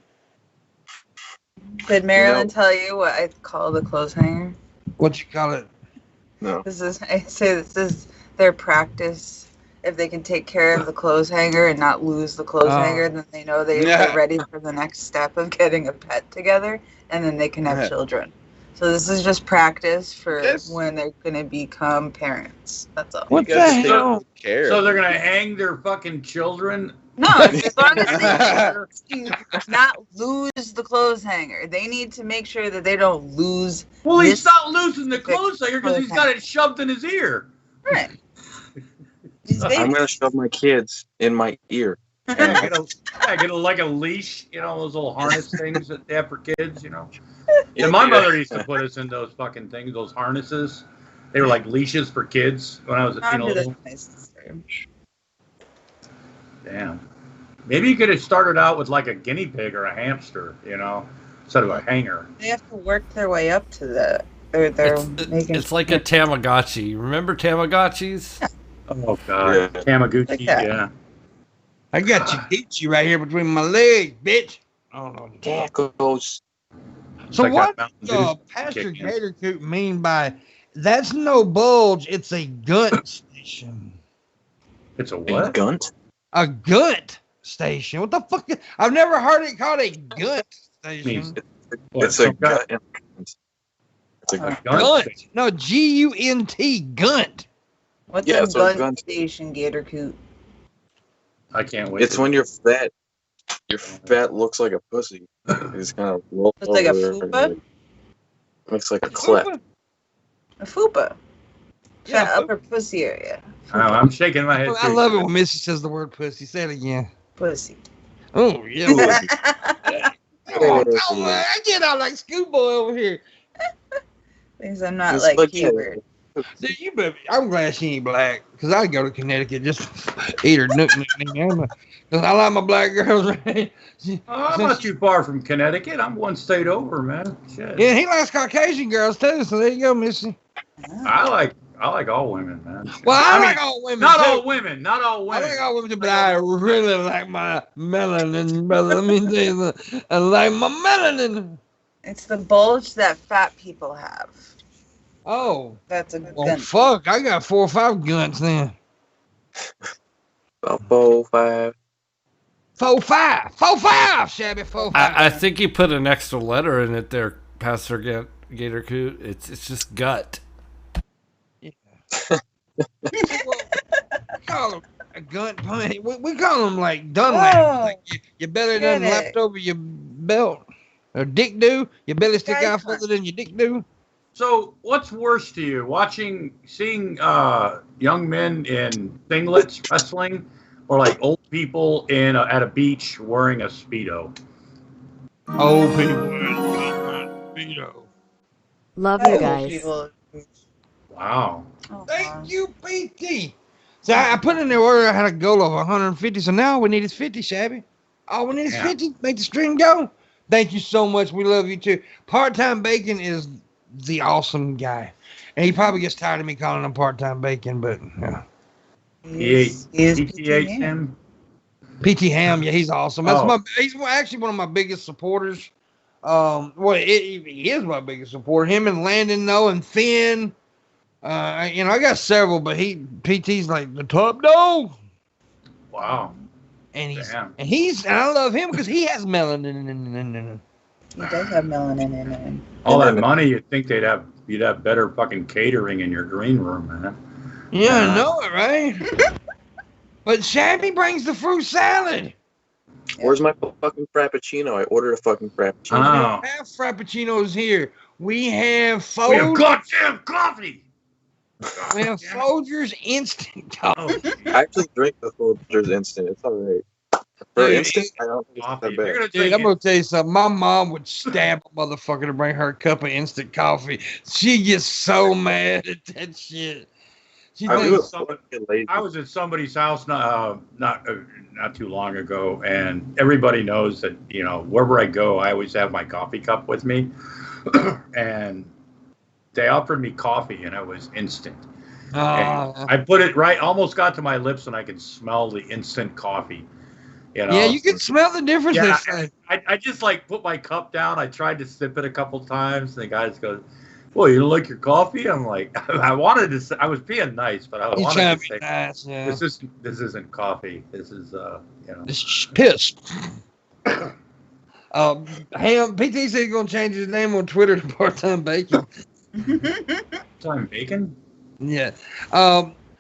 Did Marilyn tell you what I call the clothes hanger? What you call it? No. This is their practice. If they can take care of the clothes hanger and not lose the clothes hanger, then they know they're ready for the next step of getting a pet together, and then they can have children. So this is just practice for when they're gonna become parents. That's all. What the hell? So they're gonna hang their fucking children? No, as long as they do not lose the clothes hanger. They need to make sure that they don't lose. Well, he's not losing the clothes hanger because he's got it shoved in his ear. Right. I'm gonna shove my kids in my ear. Get like a leash, those little harness things that they have for kids, And my mother used to put us in those fucking things, those harnesses. They were like leashes for kids when I was little. Damn. Maybe you could have started out with like a guinea pig or a hamster, instead of a hanger. They have to work their way up to that. It's like a Tamagotchi. Remember Tamagotchis? Yeah. Oh, God. Yeah. Tamagotchi, like yeah. I got you right here between my legs, bitch. Oh, no. Tacos. So like what does Pastor Gatorcoot mean by that's no bulge, it's a gunt station? It's a what? A gunt? A gunt station. What the fuck? I've never heard it called a gunt station. It's a gunt. It's a gunt. No, G-U-N-T, gunt. What's a gunt station, Gatorcoot? I can't wait. It's when you're fat. Your fat looks like a pussy. It's kind of rolled over. It's like a fupa? Looks like a cleft. A fupa. Yeah, upper pussy area. I'm shaking my head. I love it when Missy says the word pussy. Say it again. Pussy. Oh, yeah. I get out like schoolboy over here. Things I'm not like keyword. I'm glad she ain't black, because I'd go to Connecticut just eat her nook. Because I like my black girls. Right? I'm not too far from Connecticut. I'm one state over, man. Shit. Yeah, he likes Caucasian girls too. So there you go, Missy. I like all women, man. Well, I like all women. Not all women. Not all women. I like all women, but I really like my melanin, brother. Let me tell you, I like my melanin. It's the bulge that fat people have. Oh, that's a gun. Fuck! I got 4 or 5 guns then. About 4, 5. 4, 5. 4, 5. Shabby 4, 5. I think you put an extra letter in it there, Pastor Gatorcoot. It's just gut. Yeah. Well, call them a gun. We call them like Dunlap. Like you belly done lapped over your belt. Or dick do. Your belly stick out further than your dick do. So, what's worse to you, seeing young men in singlets wrestling, or like old people at a beach wearing a Speedo? Old people wearing a Speedo. Love you guys. Wow. Thank you, PT. So I put in the order. I had a goal of 150. So now we need is 50, Shabby. All we need is 50. Make the string go. Thank you so much. We love you too. Part-time Bacon is the awesome guy, and he probably gets tired of me calling him part-time Bacon, but yeah. He's PT Ham. PT Ham, yeah, he's awesome. He's actually one of my biggest supporters. He is my biggest supporter. Him and Landon, though, and Finn. I got several, but PT's like the top dog. Wow. And I love him because he has melanin. He does have melanin in him. All that money, you'd think you'd have better fucking catering in your green room, man. Yeah, I know it, right? But Shabby brings the fruit salad. Where's my fucking frappuccino? I ordered a fucking frappuccino. We don't have frappuccinos here. We have We have goddamn coffee. We have Folgers instant coffee. I actually drink the Folgers instant. It's all right. For instant, I don't think it's that bad. Dude, I'm gonna tell you something. My mom would stab a motherfucker to bring her a cup of instant coffee. She gets so mad at that shit. I was at somebody's house not too long ago, and everybody knows that wherever I go, I always have my coffee cup with me, and they offered me coffee, and it was instant. I put it right, almost got to my lips, and I could smell the instant coffee. Yeah, you can smell the difference. Yeah, I just put my cup down. I tried to sip it a couple times, and the guy just goes, "Well, you don't like your coffee?" I'm like, I wanted to say, I was being nice, but I wanted to say, nice, yeah. This isn't coffee. This is This is piss. Ham PT said he's gonna change his name on Twitter to Part-Time Bacon. Time bacon? Yeah.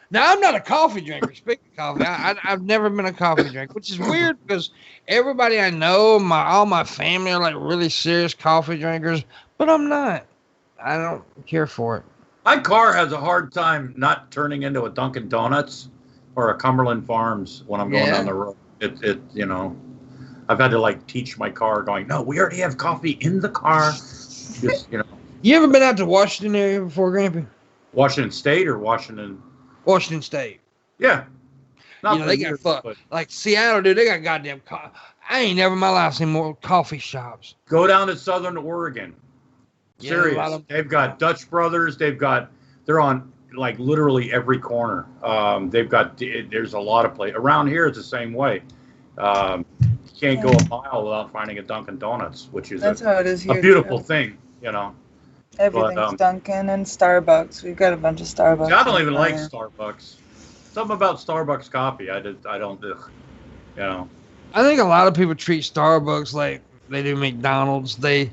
Now I'm not a coffee drinker. Speaking of coffee, I've never been a coffee drinker, which is weird because everybody I know, all my family are like really serious coffee drinkers, but I'm not. I don't care for it. My car has a hard time not turning into a Dunkin' Donuts or a Cumberland Farms when I'm going down the road. It you know, I've had to like teach my car going, no, we already have coffee in the car. Just, you know. You ever been out to Washington area before, Grampy? Washington State or Washington? Washington State. Yeah. You know, they got fucked. Like Seattle, dude, they got goddamn I ain't never in my life seen more coffee shops. Go down to Southern Oregon. Serious. They've got Dutch Brothers. They're on like literally every corner. There's a lot of places. Around here, it's the same way. You can't go a mile without finding a Dunkin' Donuts, which is how it is here, a beautiful thing, you know. Everything's Dunkin' and Starbucks. We've got a bunch of Starbucks. I don't even like Starbucks. Something about Starbucks coffee, I don't do. You know. I think a lot of people treat Starbucks like they do McDonald's. They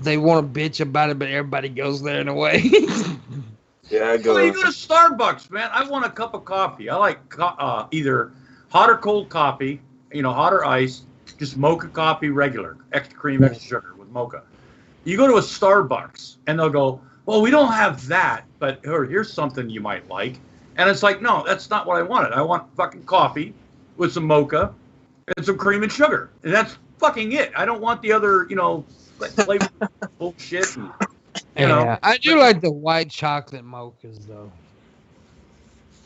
want to bitch about it, but everybody goes there in a way. Yeah, I go. Well, you go to Starbucks, man. I want a cup of coffee. I like either hot or cold coffee, you know, hot or iced, just mocha coffee, regular, extra cream, extra sugar with mocha. You go to a Starbucks, and they'll go, well, we don't have that, but here's something you might like. And it's like, no, that's not what I wanted. I want fucking coffee with some mocha and some cream and sugar. And that's fucking it. I don't want the other, you know, flavor bullshit. And, you know. I do like the white chocolate mochas, though.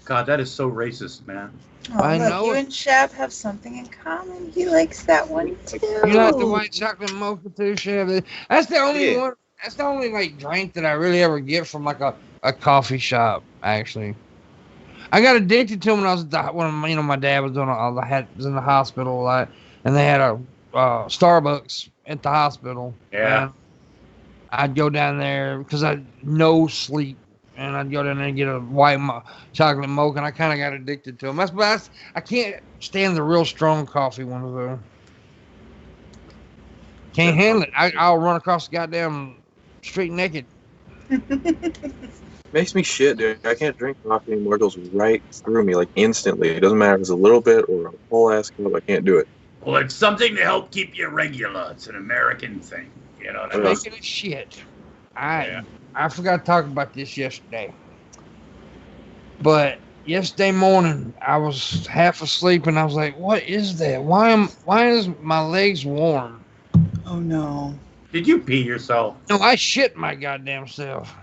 God, that is so racist, man. Oh, I know. You and Shab have something in common. He likes that one too. You like the white chocolate mocha too, Shab? That's the only one. That's the only like drink that I really ever get from like a coffee shop. Actually, I got addicted to them when I was when my dad was doing was in the hospital a lot, and they had a Starbucks at the hospital. Yeah. I'd go down there because I had no sleep. And I'd go down there and get a white chocolate mocha, and I kind of got addicted to them. I can't stand the real strong coffee ones, though. Can't handle it. I'll run across the goddamn street naked. Makes me shit, dude. I can't drink coffee anymore. It goes right through me, like instantly. It doesn't matter if it's a little bit or a whole ass cup. I can't do it. Well, it's something to help keep you regular. It's an American thing. You know what I mean? Making it shit. I forgot to talk about this yesterday. But yesterday morning, I was half asleep, and I was like, what is that? Why is my legs warm? Oh, no. Did you pee yourself? No, I shit my goddamn self.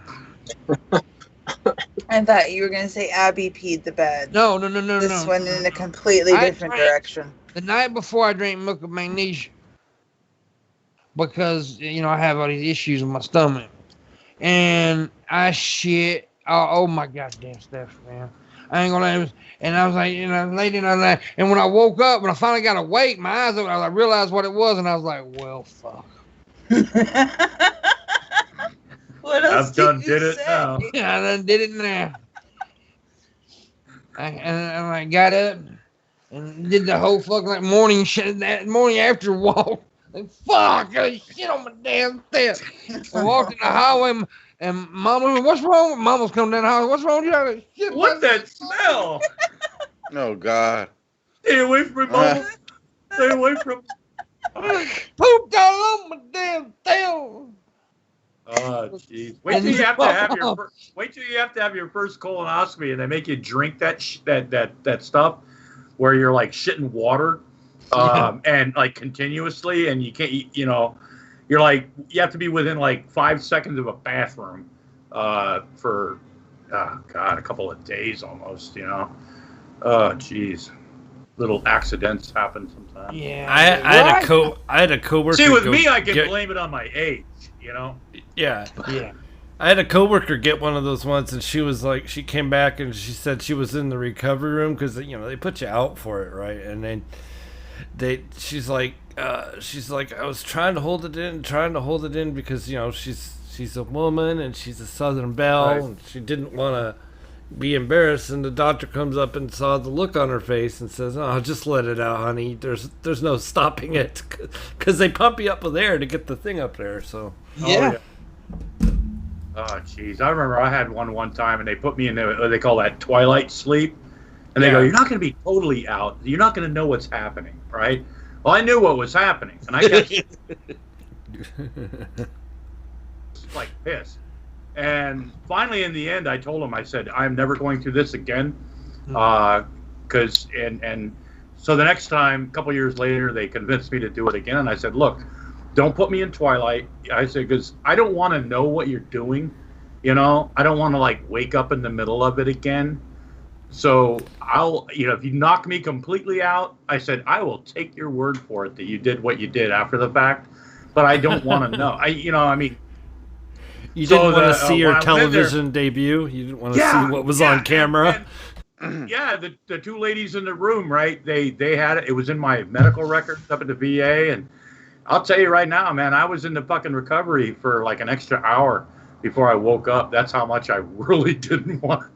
I thought you were going to say Abby peed the bed. No. This went in a completely different direction. The night before, I drank milk of magnesia. Because, you know, I have all these issues with my stomach. And I shit. Oh my goddamn stuff, man. I ain't gonna. And I was like, you know, late in the night. And when I woke up, when I finally got awake, my eyes open, I realized what it was, and I was like, well, fuck. What else I've done did it now. Yeah, I done did it now. And I got up and did the whole fucking like morning shit, that morning after walk. Like, fuck, I shit on my damn step. I walked in the highway, and Mama, what's wrong? Mama's coming down the highway. What's wrong with you? Shit, what's that smell? Oh, God. Stay away from me, Mama. Stay away from me. Pooped all on my damn tail. Oh, jeez. Wait till you have to have your first colonoscopy, and they make you drink that stuff where you're like shitting water. And like continuously, and you can't, you know, you're like, you have to be within like 5 seconds of a bathroom for, a couple of days almost, you know. Oh, jeez. Little accidents happen sometimes. Yeah. I had a coworker. See, with me, I can blame it on my age, you know. Yeah. I had a coworker get one of those once, and she was like, she came back and she said she was in the recovery room because, you know, they put you out for it, right? And then she's like I was trying to hold it in because, you know, she's a woman and she's a Southern belle, right. And she didn't want to be embarrassed, and the doctor comes up and saw the look on her face and says, "Oh, just let it out, honey. There's no stopping it," because they pump you up with air to get the thing up there. So Yeah. Oh, jeez. I remember I had one time, and they put me in what they call that twilight sleep. And they go, "You're not going to be totally out. You're not going to know what's happening, right?" Well, I knew what was happening, and I got like pissed. And finally, in the end, I told him, I said, "I'm never going through this again." Because so the next time, a couple years later, they convinced me to do it again, and I said, "Look, don't put me in twilight." I said, because I don't want to know what you're doing. You know, I don't want to like wake up in the middle of it again. So I'll, if you knock me completely out, I said, I will take your word for it that you did what you did after the fact, but I don't want to know. You didn't want to see your television debut. You didn't want to see what was on camera. And the two ladies in the room, right? They had it. It was in my medical records up at the VA, and I'll tell you right now, man, I was in the fucking recovery for like an extra hour before I woke up. That's how much I really didn't want.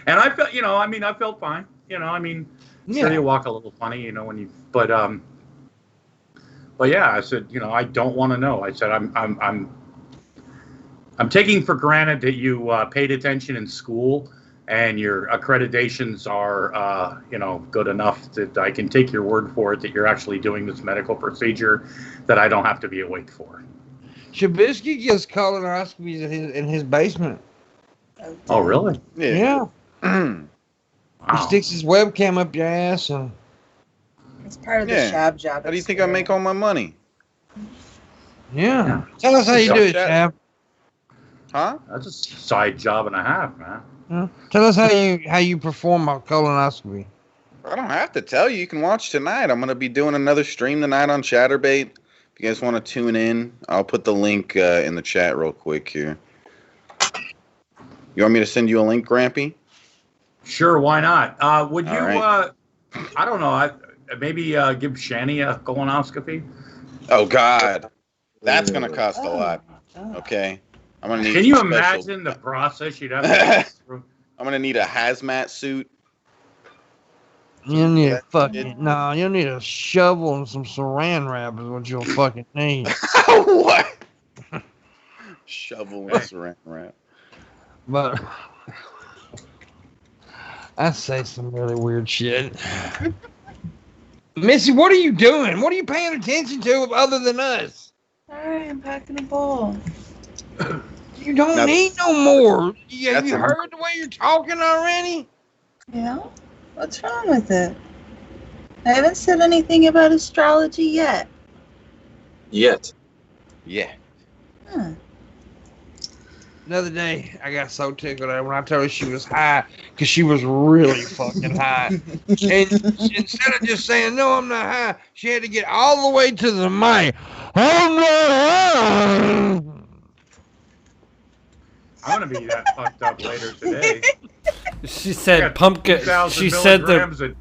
And I felt, I felt fine. Sure, you walk a little funny, when you, but yeah, I said, I don't want to know. I said, I'm taking for granted that you paid attention in school and your accreditations are, good enough that I can take your word for it that you're actually doing this medical procedure that I don't have to be awake for. Shabisky gets colonoscopies in his basement. Oh, really? Yeah. Wow. He sticks his webcam up your ass. And it's part of the Shab job. How do you think I make all my money? Yeah. Tell us how you do it, Shab. Huh? That's a side job and a half, man. Yeah. Tell us how you perform a colonoscopy. I don't have to tell you. You can watch tonight. I'm going to be doing another stream tonight on Chatterbait. If you guys want to tune in, I'll put the link in the chat real quick here. You want me to send you a link, Grampy? Sure, why not? Would you, right. I don't know, maybe give Shani a colonoscopy? Oh, God. That's going to cost a lot. Okay. I'm gonna need. Can you imagine the process you'd have to go through? I'm going to need a hazmat suit. You need you need a shovel and some saran wrap is what you'll fucking need. What? Shovel and saran wrap. But I say some really weird shit. Missy, what are you doing? What are you paying attention to other than us? Alright, I'm packing a bowl. You don't need no more. Have you heard the way you're talking already? Yeah? What's wrong with it? I haven't said anything about astrology yet. Yeah. Huh. The other day, I got so tickled when I told her she was high, because she was really fucking high. And instead of just saying, "No, I'm not high," she had to get all the way to the mic. I'm not high. I'm gonna be that fucked up later today. She said pumpkin. She said the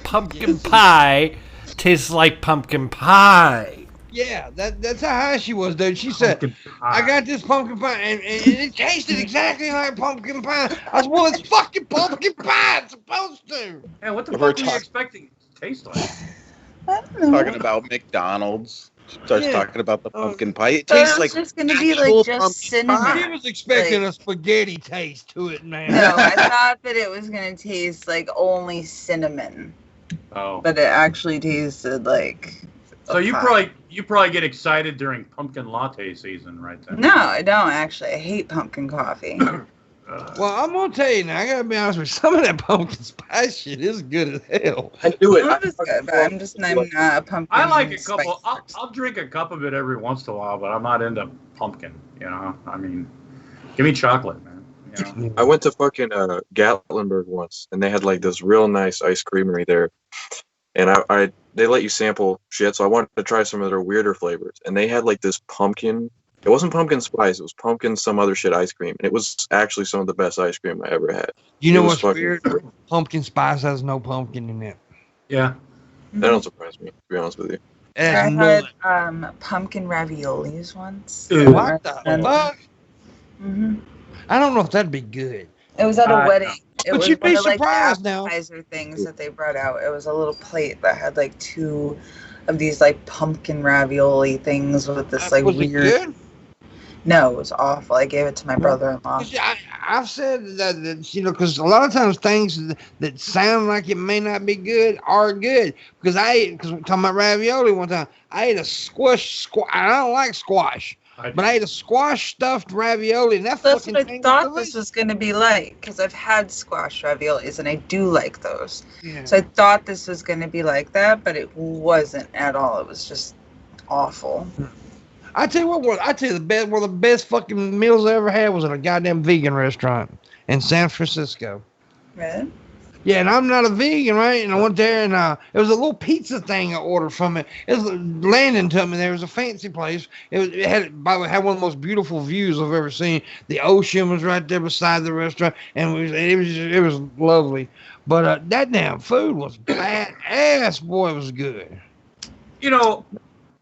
pumpkin pie tastes like pumpkin pie. Yeah, that's how high she was, dude. She said, "I got this pumpkin pie, and it tasted exactly like pumpkin pie." I said, "Well, it's fucking pumpkin pie. It's supposed to." Yeah, what the fuck are you expecting it to taste like? I don't know. Talking about McDonald's. She starts talking about the pumpkin pie. It tastes like it's going to be like just cinnamon. She was expecting a spaghetti taste to it, man. No, I thought that it was going to taste like only cinnamon. Oh. But it actually tasted like. So you probably get excited during pumpkin latte season, right then? No, I don't actually. I hate pumpkin coffee. Well, I'm gonna tell you now. I gotta be honest with you. Some of that pumpkin spice shit is good as hell. I do it. It's good, but I'm not a pumpkin. I like a couple. I'll drink a cup of it every once in a while, but I'm not into pumpkin. I mean, give me chocolate, man. I went to fucking Gatlinburg once, and they had like this real nice ice creamery there, and they let you sample shit, so I wanted to try some of their weirder flavors, and they had like this pumpkin. It wasn't pumpkin spice. It was pumpkin some other shit ice cream, and it was actually some of the best ice cream I ever had. You know what's weird? Pumpkin spice has no pumpkin in it. Yeah. That don't surprise me, to be honest with you. I had pumpkin raviolis once. What the fuck? Mm-hmm. I don't know if that'd be good. It was at a wedding. It But was you'd be one of, like, the surprised now. appetizer things that they brought out. It was a little plate that had like 2 of these like pumpkin ravioli things with this like Was it weird. good? No, it was awful. I gave it to my brother-in-law. 'Cause I've said that, you know, because a lot of times things that sound like it may not be good are good. Because we're talking about ravioli one time, I ate a squash. I don't like squash, but I ate a squash stuffed ravioli, and That's fucking what I thing thought was this was going to be like, because I've had squash raviolis and I do like those. delicious. So I thought this was going to be like that, but it wasn't at all. It was just awful. I tell you what, one of the best fucking meals I ever had was at a goddamn vegan restaurant in San Francisco. Right? Yeah, and I'm not a vegan, right? And I went there, and it was a little pizza thing I ordered from it. It was Landon told me there was a fancy place. It had, by the way, had one of the most beautiful views I've ever seen. The ocean was right there beside the restaurant, and it was lovely. But that damn food was badass, boy. It was good. You know,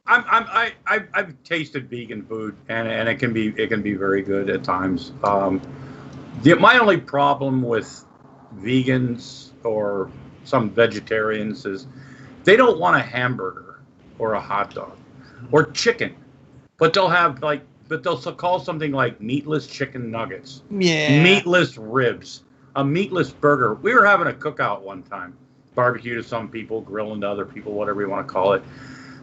I've tasted vegan food, and it can be very good at times. My only problem with vegans or some vegetarians is they don't want a hamburger or a hot dog or chicken, but they'll call something like meatless chicken nuggets, meatless ribs, a meatless burger. We were having a cookout one time, barbecue to some people, grilling to other people, whatever you want to call it.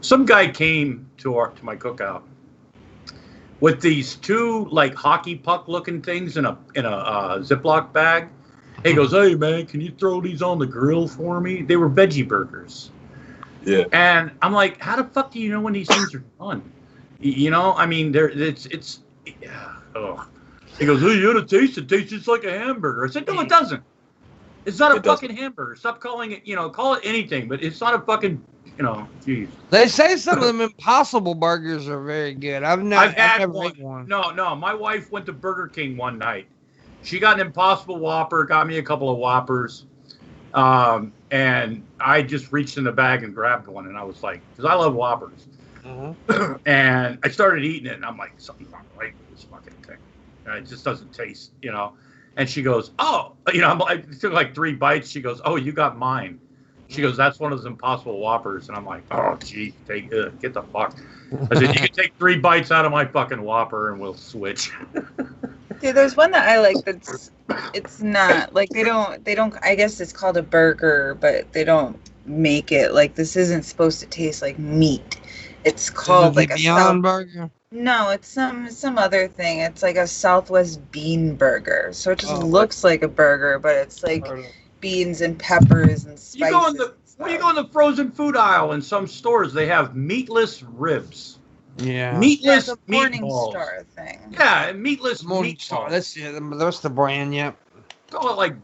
Some guy came to my cookout with these 2 like hockey puck looking things in a Ziploc bag. He goes, "Hey man, can you throw these on the grill for me?" They were veggie burgers. Yeah. And I'm like, how the fuck do you know when these things are done? You know, I mean, it's. Oh. He goes, "Oh, you gotta taste it. It tastes just like a hamburger." I said, "No, it doesn't. It's not a fucking hamburger. Stop calling it. Call it anything, but it's not a fucking. Geez." They say some of them Impossible burgers are very good. I've never one. ate one. No. My wife went to Burger King one night. She got an Impossible Whopper, got me a couple of Whoppers, and I just reached in the bag and grabbed one, and I was like, because I love Whoppers, and I started eating it, and I'm like, something's not right with this fucking thing. It just doesn't taste, And she goes, "Oh," I took like 3 bites. She goes, "Oh, you got mine." She goes, "That's one of those Impossible Whoppers," and I'm like, "Oh, gee, get the fuck." I said, "You can take 3 bites out of my fucking Whopper, and we'll switch." Dude, there's one that I like it's not like they don't I guess it's called a burger, but they don't make it like this isn't supposed to taste like meat. It's called like a Beyond Burger. No, it's some other thing. It's like a Southwest bean burger. So it just looks like a burger, but it's like beans and peppers and spices. You go in the frozen food aisle in some stores, they have meatless ribs. Yeah. Meatless the Morning meatballs. Star thing. Yeah, meatless Morning Star. That's the brand. Yep. Call it like,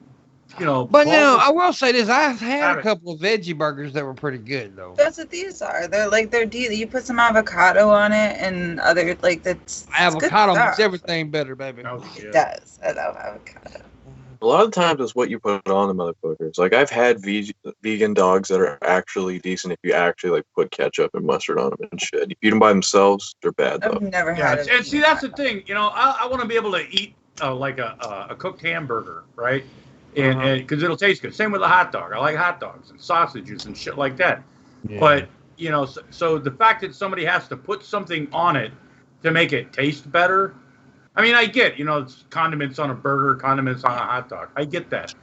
But no, I will say this: I've had a couple of veggie burgers that were pretty good, though. That's what these are. They're you put some avocado on it and other that's avocado makes everything better, baby. Oh, it does. I love avocado. A lot of times it's what you put on the motherfuckers. Like I've had vegan dogs that are actually decent if you actually like put ketchup and mustard on them and shit. If you eat them by themselves, they're bad though. I've never had it. And see, that's the thing. I want to be able to eat like a cooked hamburger, right? And because it'll taste good. Same with a hot dog. I like hot dogs and sausages and shit like that. Yeah. But so the fact that somebody has to put something on it to make it taste better. I mean, I get, it's condiments on a burger, condiments on a hot dog. I get that.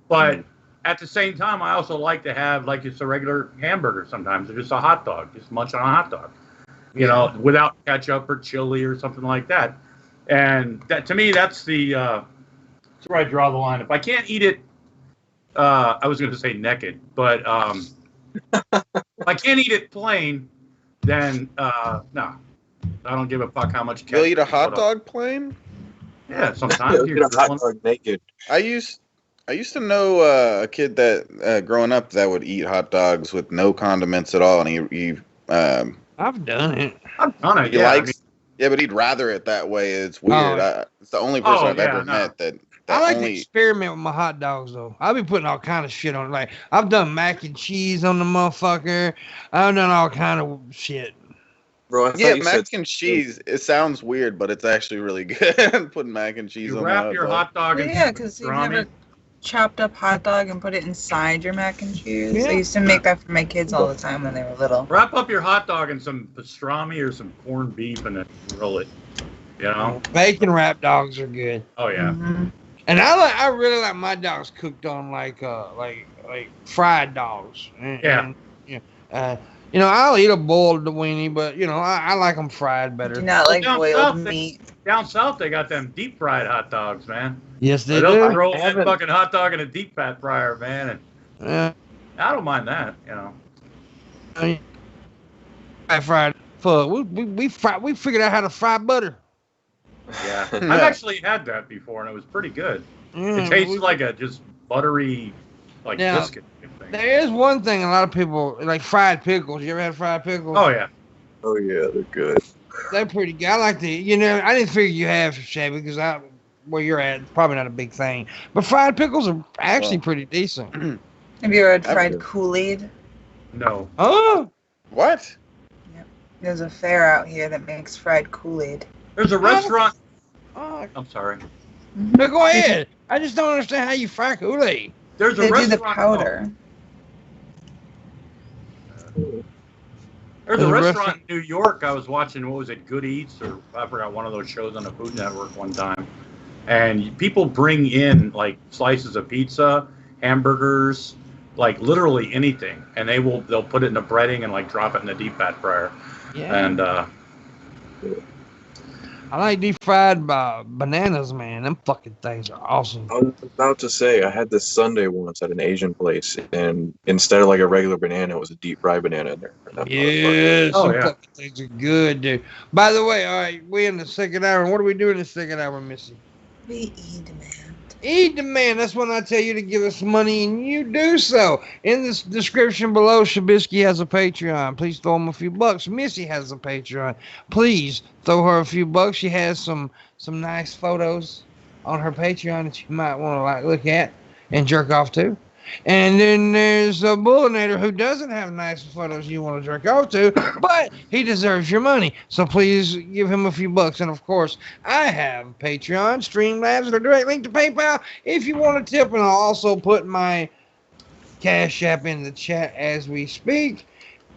But at the same time, I also like to have, like, it's a regular hamburger sometimes, or just a hot dog, just munch on a hot dog, without ketchup or chili or something like that. And that, to me, that's where I draw the line. If I can't eat it, I was going to say naked, but if I can't eat it plain, then no. I don't give a fuck how much. You'll eat a hot dog plain? Yeah, sometimes. Eat a hot dog naked. I used to know a kid that growing up that would eat hot dogs with no condiments at all, and he I've done it. He likes, but he'd rather it that way. It's weird. It's the only person I've ever met that I like to experiment with my hot dogs though. I'll be putting all kind of shit on it. Like I've done mac and cheese on the motherfucker. I've done all kind of shit. Bro, I thought Yeah, you mac said and cheese. It sounds weird, but it's actually really good. Putting mac and cheese You on wrap the your dog. hot dog in Yeah, because you have pastrami. a chopped up hot dog and put it inside your mac and cheese. Yeah. I used to make that for my kids all the time when they were little. Wrap up your hot dog in some pastrami or some corned beef and then grill it. You know? Bacon wrap dogs are good. Oh yeah. Mhm. And I really like my dogs cooked on like fried dogs. Yeah. You know, I'll eat a boiled weenie, but you know, I like them fried Do better. not like down boiled south, meat. Down south they got them deep fried hot dogs, man. Yes, they They'll do. throw I that haven't- fucking hot dog in a deep fat fryer, man, and Yeah. I don't mind that, you know. I fried. Fuck, we figured out how to fry butter. Yeah. I've actually had that before and it was pretty good. Yeah, It tastes we- like a just buttery like Now, biscuit thing. There is one thing a lot of people like fried pickles. You ever had fried pickles? Oh yeah. Oh yeah, they're good. They're pretty good. I like the, you know, I didn't figure you have, Shabby, because where you're at, it's probably not a big thing. But fried pickles are actually pretty decent. Have you ever had I've fried been- Kool-Aid? No. Oh, What? There's a fair out here that makes fried Kool-Aid. There's a restaurant. oh, I'm sorry. no, go ahead. I just don't understand how you fry Kool-Aid. There's a They do restaurant. the powder. There's There's a a restaurant in New York. I was watching, what was it, Good Eats, or I forgot, one of those shows on the Food Network one time. And people bring in like slices of pizza, hamburgers, like literally anything, and they'll put it in a breading and like drop it in a deep fat fryer. Yeah. And I like deep fried bananas, man. Them fucking things are awesome. I was about to say I had this sundae once at an Asian place, and instead of like a regular banana, it was a deep fried banana in there. That motherfucker- Yeah, Oh, some yeah. fucking things are good, dude. By the way, all right, we in the second hour. What are we doing in the second hour, Missy? We eat demand. Eat demand. That's when I tell you to give us money, and you do so. In the description below, Shabisky has a Patreon. Please throw him a few bucks. Missy has a Patreon. Please throw her a few bucks. She has some nice photos on her Patreon that you might want to like look at and jerk off to. And then there's a Booleanenator who doesn't have nice photos you want to jerk off to, but he deserves your money. So please give him a few bucks. And of course, I have Patreon, Streamlabs, and a direct link to PayPal if you want to tip. And I'll also put my Cash App in the chat as we speak.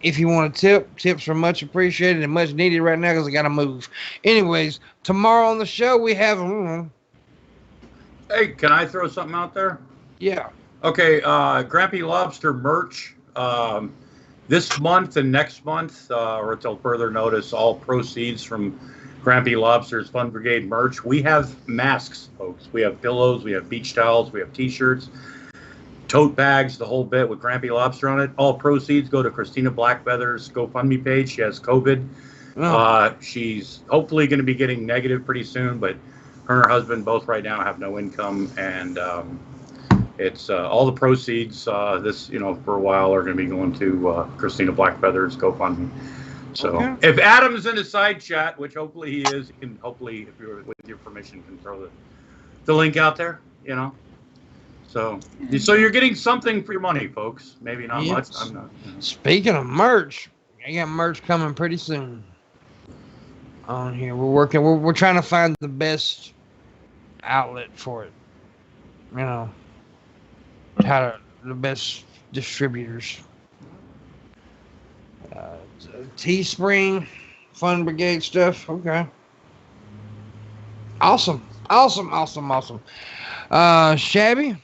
If you want to tip, tips are much appreciated and much needed right now because I got to move. Anyways, tomorrow on the show, we have, hey, can I throw something out there? yeah. Okay, Grampy Lobster merch. This month and next month, or until further notice, all proceeds from Grampy Lobster's Fun Brigade merch. We have masks, folks. We have pillows, we have beach towels, we have t-shirts, tote bags, the whole bit with Grampy Lobster on it. All proceeds go to Christina Blackfeather's GoFundMe page. She has COVID. She's hopefully going to be getting negative pretty soon, but her and her husband both right now have no income, and it's all the proceeds this, for a while are going to be going to Christina Blackfeather's GoFundMe. So Okay. if Adam's in the side chat, which hopefully he is, he can hopefully, if you're with your permission, can throw the link out there, So you're getting something for your money, folks. Maybe not much. Yes. I'm not. Speaking of merch, I got merch coming pretty soon on here. We're working. We're trying to find the best outlet for it. The best distributors. Teespring, Fun Brigade stuff. Okay. Awesome. Shabby.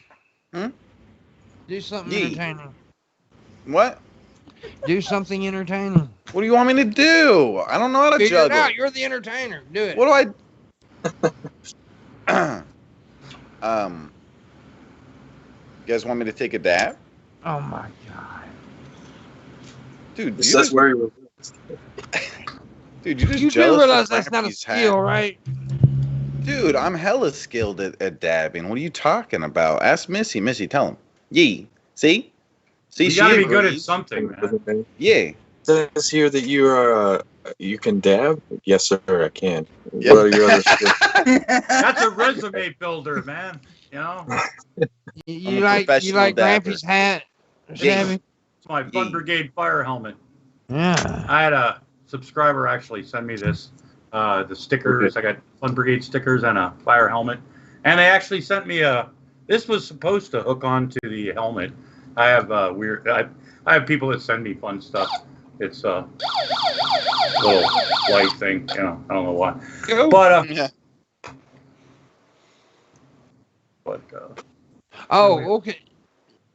Do something Yee. entertaining. What? Do something entertaining. What do you want me to do? I don't know how to Figure it juggle. out. You're the entertainer. Do it. What do I? You guys want me to take a dab? Oh my god. Dude, It says where he was. Dude, you're just You do jealous realize of that's not a Grampy's skill, hat. right? Dude, I'm hella skilled at dabbing. What are you talking about? Ask Missy. Missy, tell him. Yee. See? You she gotta be good at agrees. something, man. Yeah. It says here that you are you can dab. Yes, sir. I can. Yep. What are your other skills? That's a resume builder, man. You a like professional dabber. Grampy's hat, Yeah. Shabby? It's my Fun Yee. Brigade fire helmet. Yeah. I had a subscriber actually sent me this, the stickers. I got Fun Brigade stickers and a fire helmet. And they actually sent me this was supposed to hook onto the helmet. I have I have people that send me fun stuff. It's a little light thing, I don't know why. But, Yeah. Okay.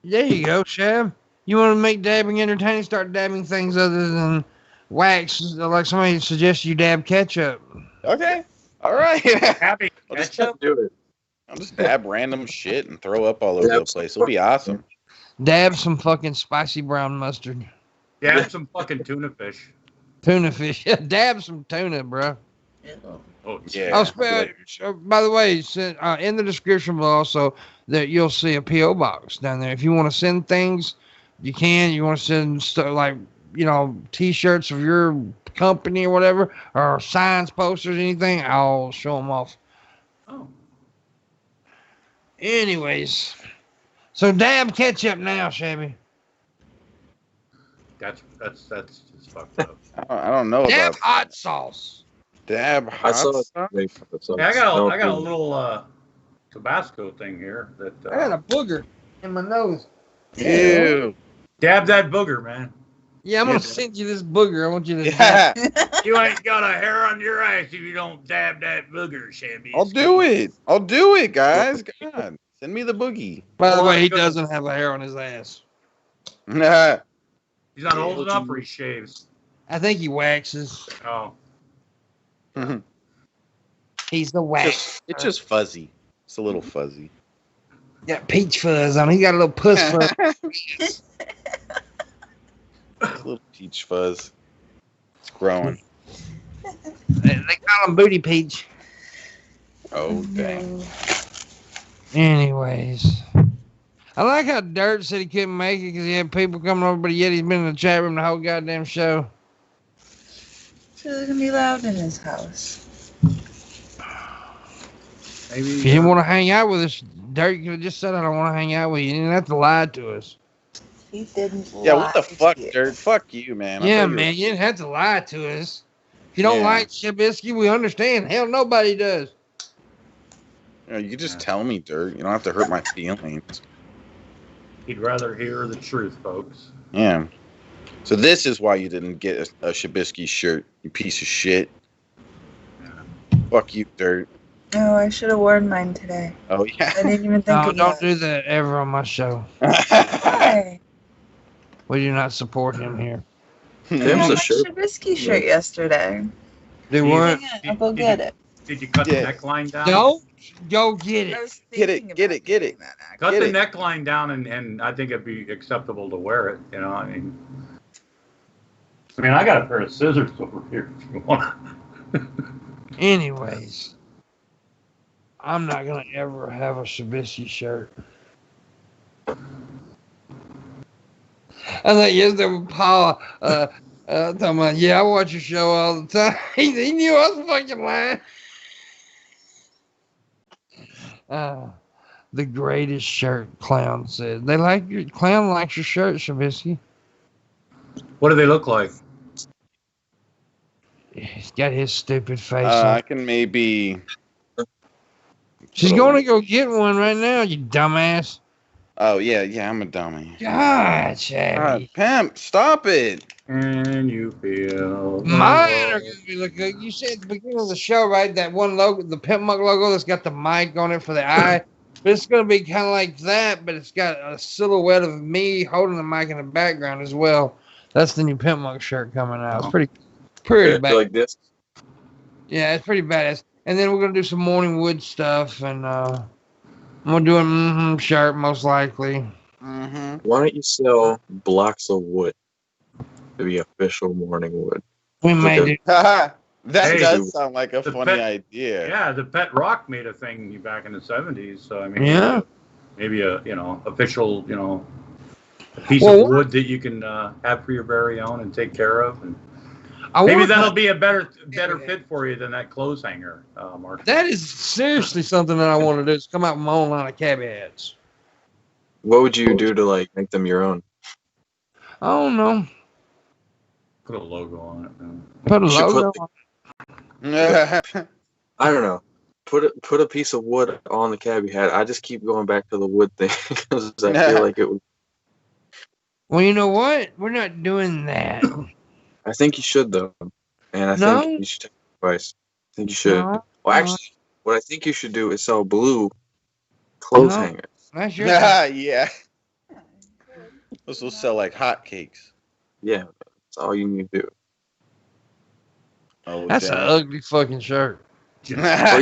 There you go, Shab. You want to make dabbing entertaining? Start dabbing things other than wax. Like somebody suggests you dab ketchup. Okay. All right. Happy I'll just ketchup? Do it. I'll just dab random shit and throw up all over the place. It'll be awesome. Dab some fucking spicy brown mustard. Yeah, some fucking tuna fish. Tuna fish. Yeah, dab some tuna, bro. Oh, Yeah. By the way, in the description below also that you'll see a P.O. box down there. If you want to send things, you can. You want to send stuff like, T-shirts of your company or whatever, or signs, posters, anything, I'll show them off. Oh. Anyways, so dab ketchup now, Shabby. That's just fucked up. I don't know Dab about hot sauce. dab I hot saw sauce. Yeah, I got a little Tabasco thing here that I got a booger in my nose. Ew. dab that booger, man. Yeah, I'm gonna send you this booger. I want you to. Yeah. You ain't got a hair on your ass if you don't dab that booger, Shabby. I'll do it, guys. God, send me the boogie. By the Oh, way, he good. doesn't have a hair on his ass. Nah. He's not old enough or he shaves. I think he waxes. Oh. He's the wax. It's just fuzzy. It's a little fuzzy. Got peach fuzz on. He got a little puss fuzz. A little peach fuzz. It's growing. They call him booty peach. Oh, dang. Anyways, I like how Dirt said he couldn't make it because he had people coming over, but yet he's been in the chat room the whole goddamn show. So it's gonna be loud in his house. Maybe. If you didn't want to hang out with us, Dirt could have just said, I don't want to hang out with you. You didn't have to lie to us. He didn't. Yeah, what the lie fuck, to you. Dirt? Fuck you, man. I Yeah, thought you were- man, you didn't have to lie to us. If you don't Yeah. like Shabisky, we understand. Hell, nobody does. You can just tell me, Dirt. You don't have to hurt my feelings. He'd rather hear the truth, folks. Yeah. So this is why you didn't get a Shabisky shirt, you piece of shit. Fuck you, Dirt. Oh, I should have worn mine today. Oh, I yeah. didn't even think No, of don't that. do that ever on my show. Why? We do not support him here. I Tim's had a my shirt. Shabisky shirt yesterday. Do Yeah. what? Yeah, I'll go get it. Did you cut Yeah. the neckline down? Don't go get I it. was Get it, thinking get about it, get doing it. that, actually. Cut Get the it. neckline down, and I think it'd be acceptable to wear it. I mean, I got a pair of scissors over here if you want. Anyways, I'm not going to ever have a Shabisky shirt. I thought yesterday with Paul, talking about, yeah, I watch your show all the time. He knew I was fucking lying. The greatest shirt, Clown said. Clown likes your shirt, Shabisky. What do they look like? He's got his stupid face I on. can maybe. She's going to go get one right now, you dumbass. Oh, yeah, I'm a dummy. God, Shabby. Pimp, stop it. And you feel Mine are going to be looking good. You said at the beginning of the show, right? That one logo, the Pimpmunk logo that's got the mic on it for the eye. But it's going to be kind of like that, but it's got a silhouette of me holding the mic in the background as well. That's the new Pimpmunk shirt coming out. It's pretty bad. Like this. Yeah, it's pretty badass. And then we're going to do some Morning Wood stuff, and I'm going to do a shirt most likely. Mm-hmm. Why don't you sell blocks of wood to be official morning wood? We may Okay. do. That Hey, does sound like a the funny pet- idea. Yeah, the Pet Rock made a thing back in the 70s. So I mean, Yeah. maybe a official a piece Well, of wood that you can have for your very own and take care of, and I maybe want that'll that. be a better fit for you than that clothes hanger, Mark. That is seriously something that I want to do. Is come out with my own line of cabbie hats. What would you do to like make them your own? I don't know. Put a logo on it, man. Put a You should logo put on. I don't know. Put a piece of wood on the cabbie hat. I just keep going back to the wood thing because I feel like it would. Well, you know what? We're not doing that. I think you should though, and I No? think you should take advice. I think you should. No, Well, no. actually, what I think you should do is sell blue clothes No. hangers. That's your Yeah. Those will sell like hotcakes. Yeah, that's all you need to do. Oh, That's an ugly fucking shirt. Well,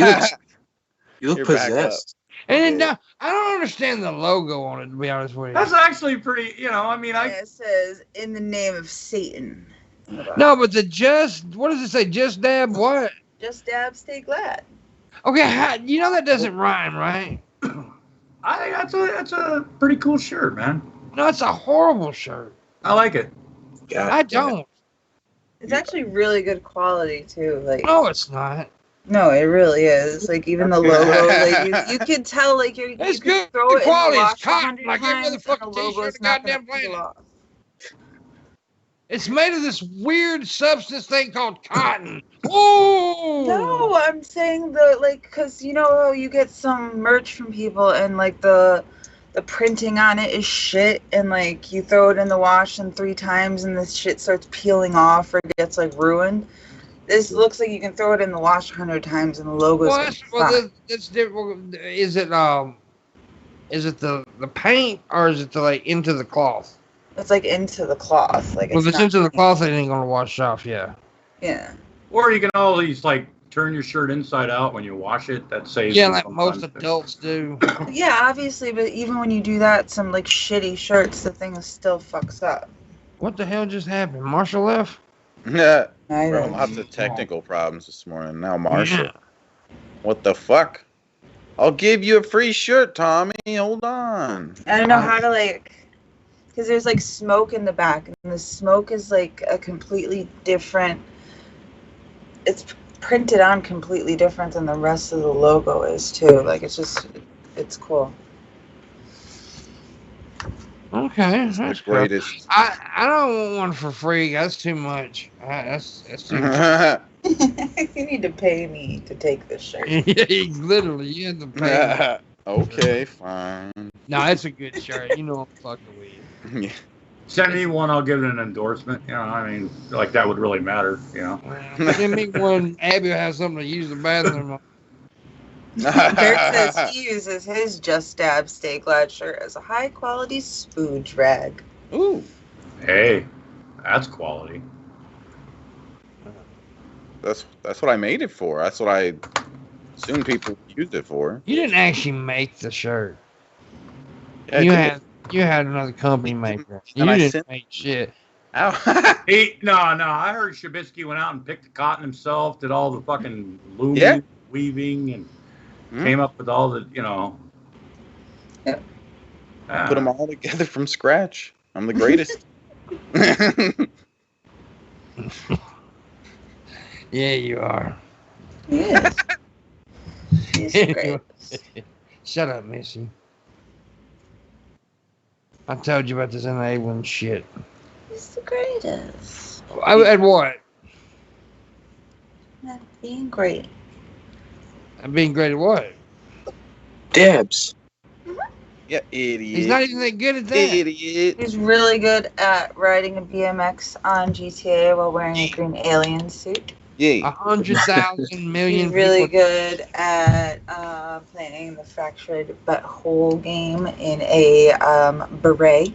you look You're back possessed. And then, Okay. now, I don't understand the logo on it, to be honest with you. That's actually pretty, I mean, It says, in the name of Satan. No, but what does it say? Just dab what? Just dab, stay glad. Okay, that doesn't rhyme, right? I think that's a pretty cool shirt, man. No, it's a horrible shirt. I like it. God, I don't. It's actually really good quality, too. Like, No, it's not. no, it really is. Like, even the logo, like, you could tell, like, you It's could good throw it quality. in the It's wash cotton, 100 like every other times, fucking and the logo's t-shirt in the not gonna goddamn peel planet. off. It's made of this weird substance thing called cotton. Oh No, I'm saying because you get some merch from people and like the printing on it is shit, and like you throw it in the wash and 3 times and this shit starts peeling off or gets like ruined. This looks like you can throw it in the wash 100 times and the logo's that's different. Is it the paint or is it the like into the cloth? it's like into the cloth. Like Well, if it's not- into the cloth, it ain't gonna wash off. Yeah. Yeah. Or you can always like turn your shirt inside out when you wash it. That saves. Yeah, you like most sometimes. adults do. Yeah, obviously, but even when you do that, some like shitty shirts, the thing is still fucks up. What the hell just happened? Marshall left? Yeah. I Bro, don't lots of technical problems this morning. Now, Marshall. Yeah. What the fuck? I'll give you a free shirt, Tommy. Hold on. I don't know how to because there's like smoke in the back, and the smoke is like a completely different. It's printed on completely different than the rest of the logo is too. Like it's cool. Okay, The that's cool. greatest. I don't want one for free. That's too much. That's too much. You need to pay me to take this shirt. Literally, you have to pay. Okay, fine. No, it's a good shirt. You know I'm fucking with you. Yeah. Send me one. I'll give it an endorsement. I mean, like that would really matter. Well, send me one. Abby will have something to use the bathroom on. Dirk says he uses his Just Dab Stay Glad shirt as a high quality spooge rag. Ooh, Hey, that's quality. that's what I made it for. That's what I assumed people used it for. You didn't actually make the shirt. Yeah, You had another company make it. You And I didn't sent- make shit. Ow. No. I heard Shabisky went out and picked the cotton himself, did all the fucking looming, Yeah. weaving, and Hmm. came up with all the, Yep. Put them all together from scratch. I'm the greatest. Yeah, you are. He is. He's the greatest. Shut up, Missy. I told you about this enabling shit. He's the greatest. At what? Not being great. I'm being great at what? Dabs. Yeah, idiot. He's not even that good at that. Idiot. He's really good at riding a BMX on GTA while wearing a green alien suit. Yeah. 100,000 million He's really people. good at playing the fractured but whole game in a beret.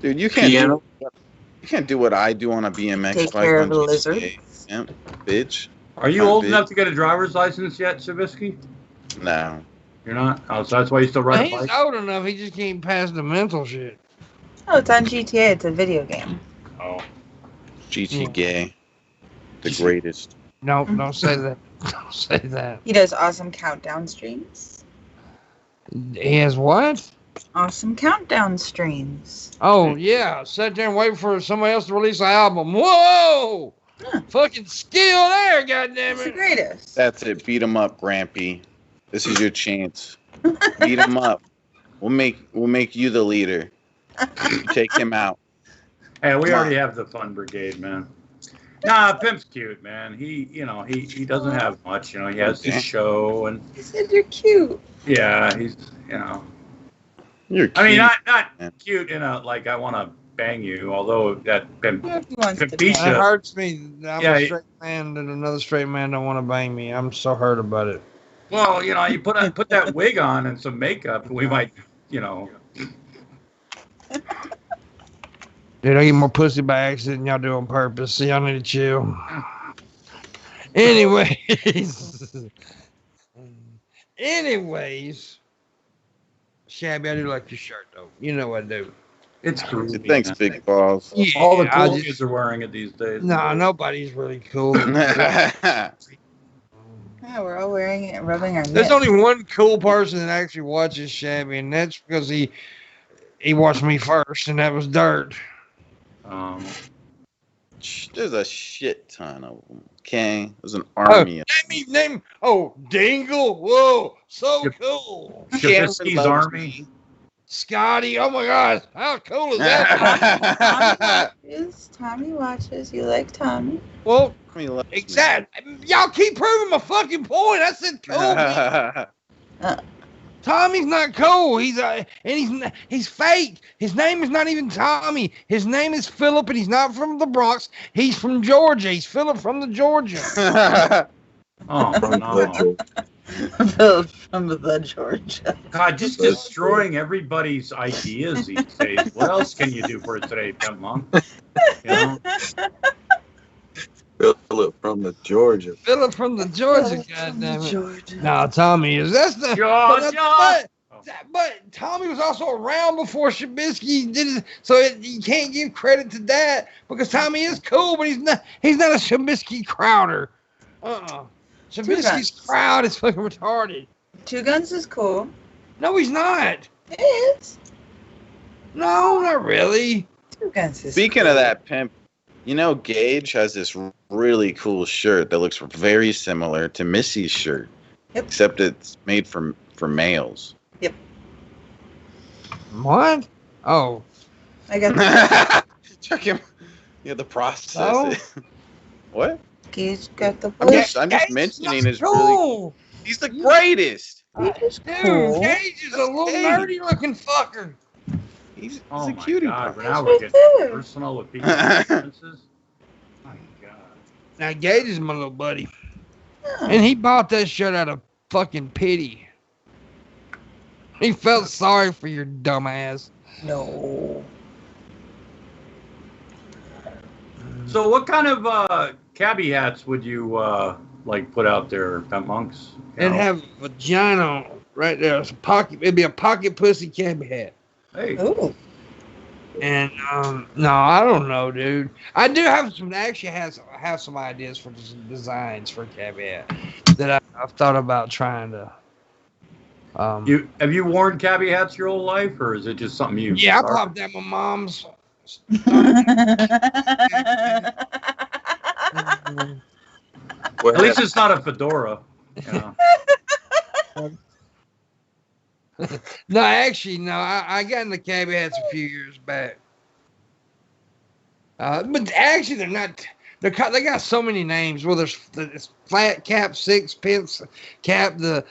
Dude, you can't Piano. you can't do what I do on a BMX Take bike care on of the GTA. lizard. Yep, bitch. Are you I'm old big. enough to get a driver's license yet, Shabisky? No. You're not? Oh, so that's why you still ride a He's bike? old enough. He just can't pass the mental shit. Oh, it's on GTA. It's a video game. Oh. GT Yeah. gay. The greatest. No, don't say that. Don't say that. He does awesome countdown streams. He has what? Awesome countdown streams. Oh, yeah. Sit there and wait for somebody else to release an album. Whoa! Huh. Fucking skill there, goddammit. He's the greatest. That's it. Beat him up, Grampy. This is your chance. Beat him up. We'll make you the leader. You take him out. Hey, we Come on. already have the Fun Brigade, man. Nah, Pimp's cute, man. He doesn't have much. He has his show and. He said you're cute. Yeah, he's You're cute. I mean, not man. cute in a like I want to bang you. Although that If he wants to Pimpisha- That hurts me. I'm Yeah, a straight man and another straight man don't want to bang me. I'm so hurt about it. well, you put that wig on and some makeup, we might, Dude, I get more pussy by accident than y'all do on purpose, so y'all need to chill. Anyways, Shabby, I do like your shirt, though. You know I do. It's groovy. Thanks, man. big balls. Yeah, All the I cool just- kids are wearing it these days. No, nobody's really cool. Yeah, we're all wearing it and rubbing our There's nips. only one cool person that actually watches Shabby, and that's because he watched me first, and that was Dirt. There's a shit ton of them. Okay, there's an army. of Name. Oh, Dingle. Whoa, so Yep. cool. Shabisky's army. Scotty. Oh my God, how cool is that? Tommy watches. You like Tommy? Well, Army loves me. exactly. Y'all keep proving my fucking point. I said cool. Tommy's not cool. He's fake. His name is not even Tommy. His name is Philip, and he's not from the Bronx. He's from Georgia. He's Philip from the Georgia. Oh no! From the Georgia. God, just destroying everybody's ideas these days. What else can you do for it today, Pimpmunk? Philip from the Georgia. Philip from the Georgia. Goddammit. Georgia. No, Tommy is. That's the. Georgia. But Tommy was also around before Shabisky did it, so you can't give credit to that because Tommy is cool, but he's not. He's not a Shabisky crowder. Shabisky's crowd is fucking retarded. Two Guns is cool. No, he's not. It is. No, not really. Two Guns is Speaking cool. of that, Pimp, Gage has this really cool shirt that looks very similar to Missy's shirt, except it's made for males. Yep. What? Oh. I got the Check him. Yeah, the process. Oh. What? Gage got the I'm blue. just mentioning his really. cool. He's the greatest. Gage is Dude, cool. Gage is a little Gage. nerdy looking fucker. He's Oh a my cutie. God! pie. Now That's we're right getting there. personal with people's preferences. My God! Now Gage is my little buddy, and he bought that shirt out of fucking pity. He felt sorry for your dumb ass. No. So, what kind of cabbie hats would you like put out there, Pimpmunks? And have a vagina right there. It's a pocket. It'd be a pocket pussy cabbie hat. Hey, Ooh. And no, I don't know, dude. I do have some. Actually, have some ideas for some designs for cabbie hat that I've thought about trying to. have you worn cabbie hats your whole life, or is it just something you? Yeah, I popped at my mom's. At least it's not a fedora. No, actually, no. I got into cabbie hats a few years back. But actually, they're not. They got so many names. Well, there's flat cap, sixpence cap, the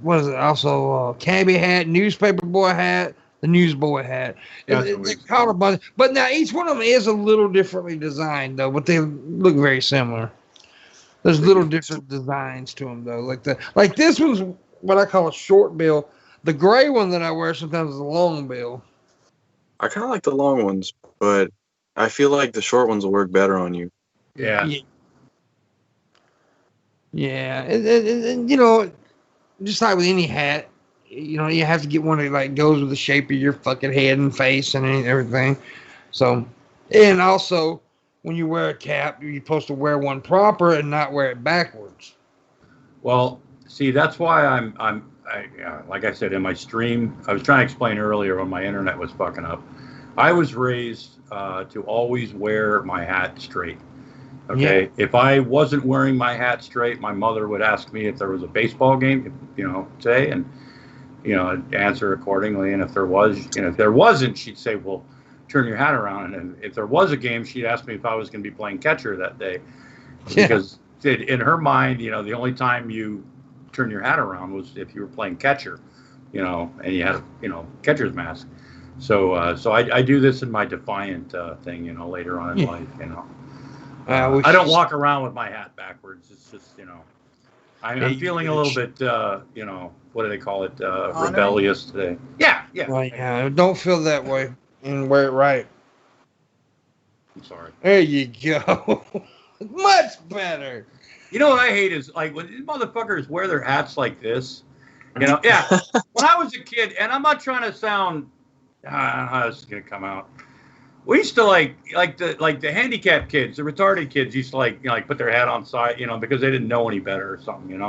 what is it? Also, cabbie hat, newspaper boy hat, the newsboy hat. They call a bunch, but now each one of them is a little differently designed though, but they look very similar. There's little different designs to them though. Like this one's what I call a short bill. The gray one that I wear sometimes is a long bill. I kind of like the long ones, but I feel like the short ones will work better on you. Yeah. Yeah. And you know, just like with any hat, you know, you have to get one that like goes with the shape of your fucking head and face and everything. So, and also when you wear a cap, you're supposed to wear one proper and not wear it backwards. Well, see, that's why I like I said in my stream, I was trying to explain earlier when my internet was fucking up. I was raised to always wear my hat straight. Okay. Yeah. If I wasn't wearing my hat straight, my mother would ask me if there was a baseball game, today, and I'd answer accordingly. And if there was, if there wasn't, she'd say, "Well, turn your hat around. And if there was a game, she'd ask me if I was going to be playing catcher that day. Yeah. Because in her mind, the only time you turn your hat around was if you were playing catcher, and you had, catcher's mask. So I do this in my defiant thing, later on in life, I don't walk around with my hat backwards. It's just, I'm feeling a little bit, what do they call it? Rebellious today. Yeah. Well, yeah, don't feel that way and wear it right. I'm sorry. There you go. Much better. You know what I hate is like when these motherfuckers wear their hats like this. Yeah. When I was a kid, and I'm not trying to sound, I don't know how this is gonna come out. We used to like the handicapped kids, the retarded kids used to like put their hat on side, because they didn't know any better or something,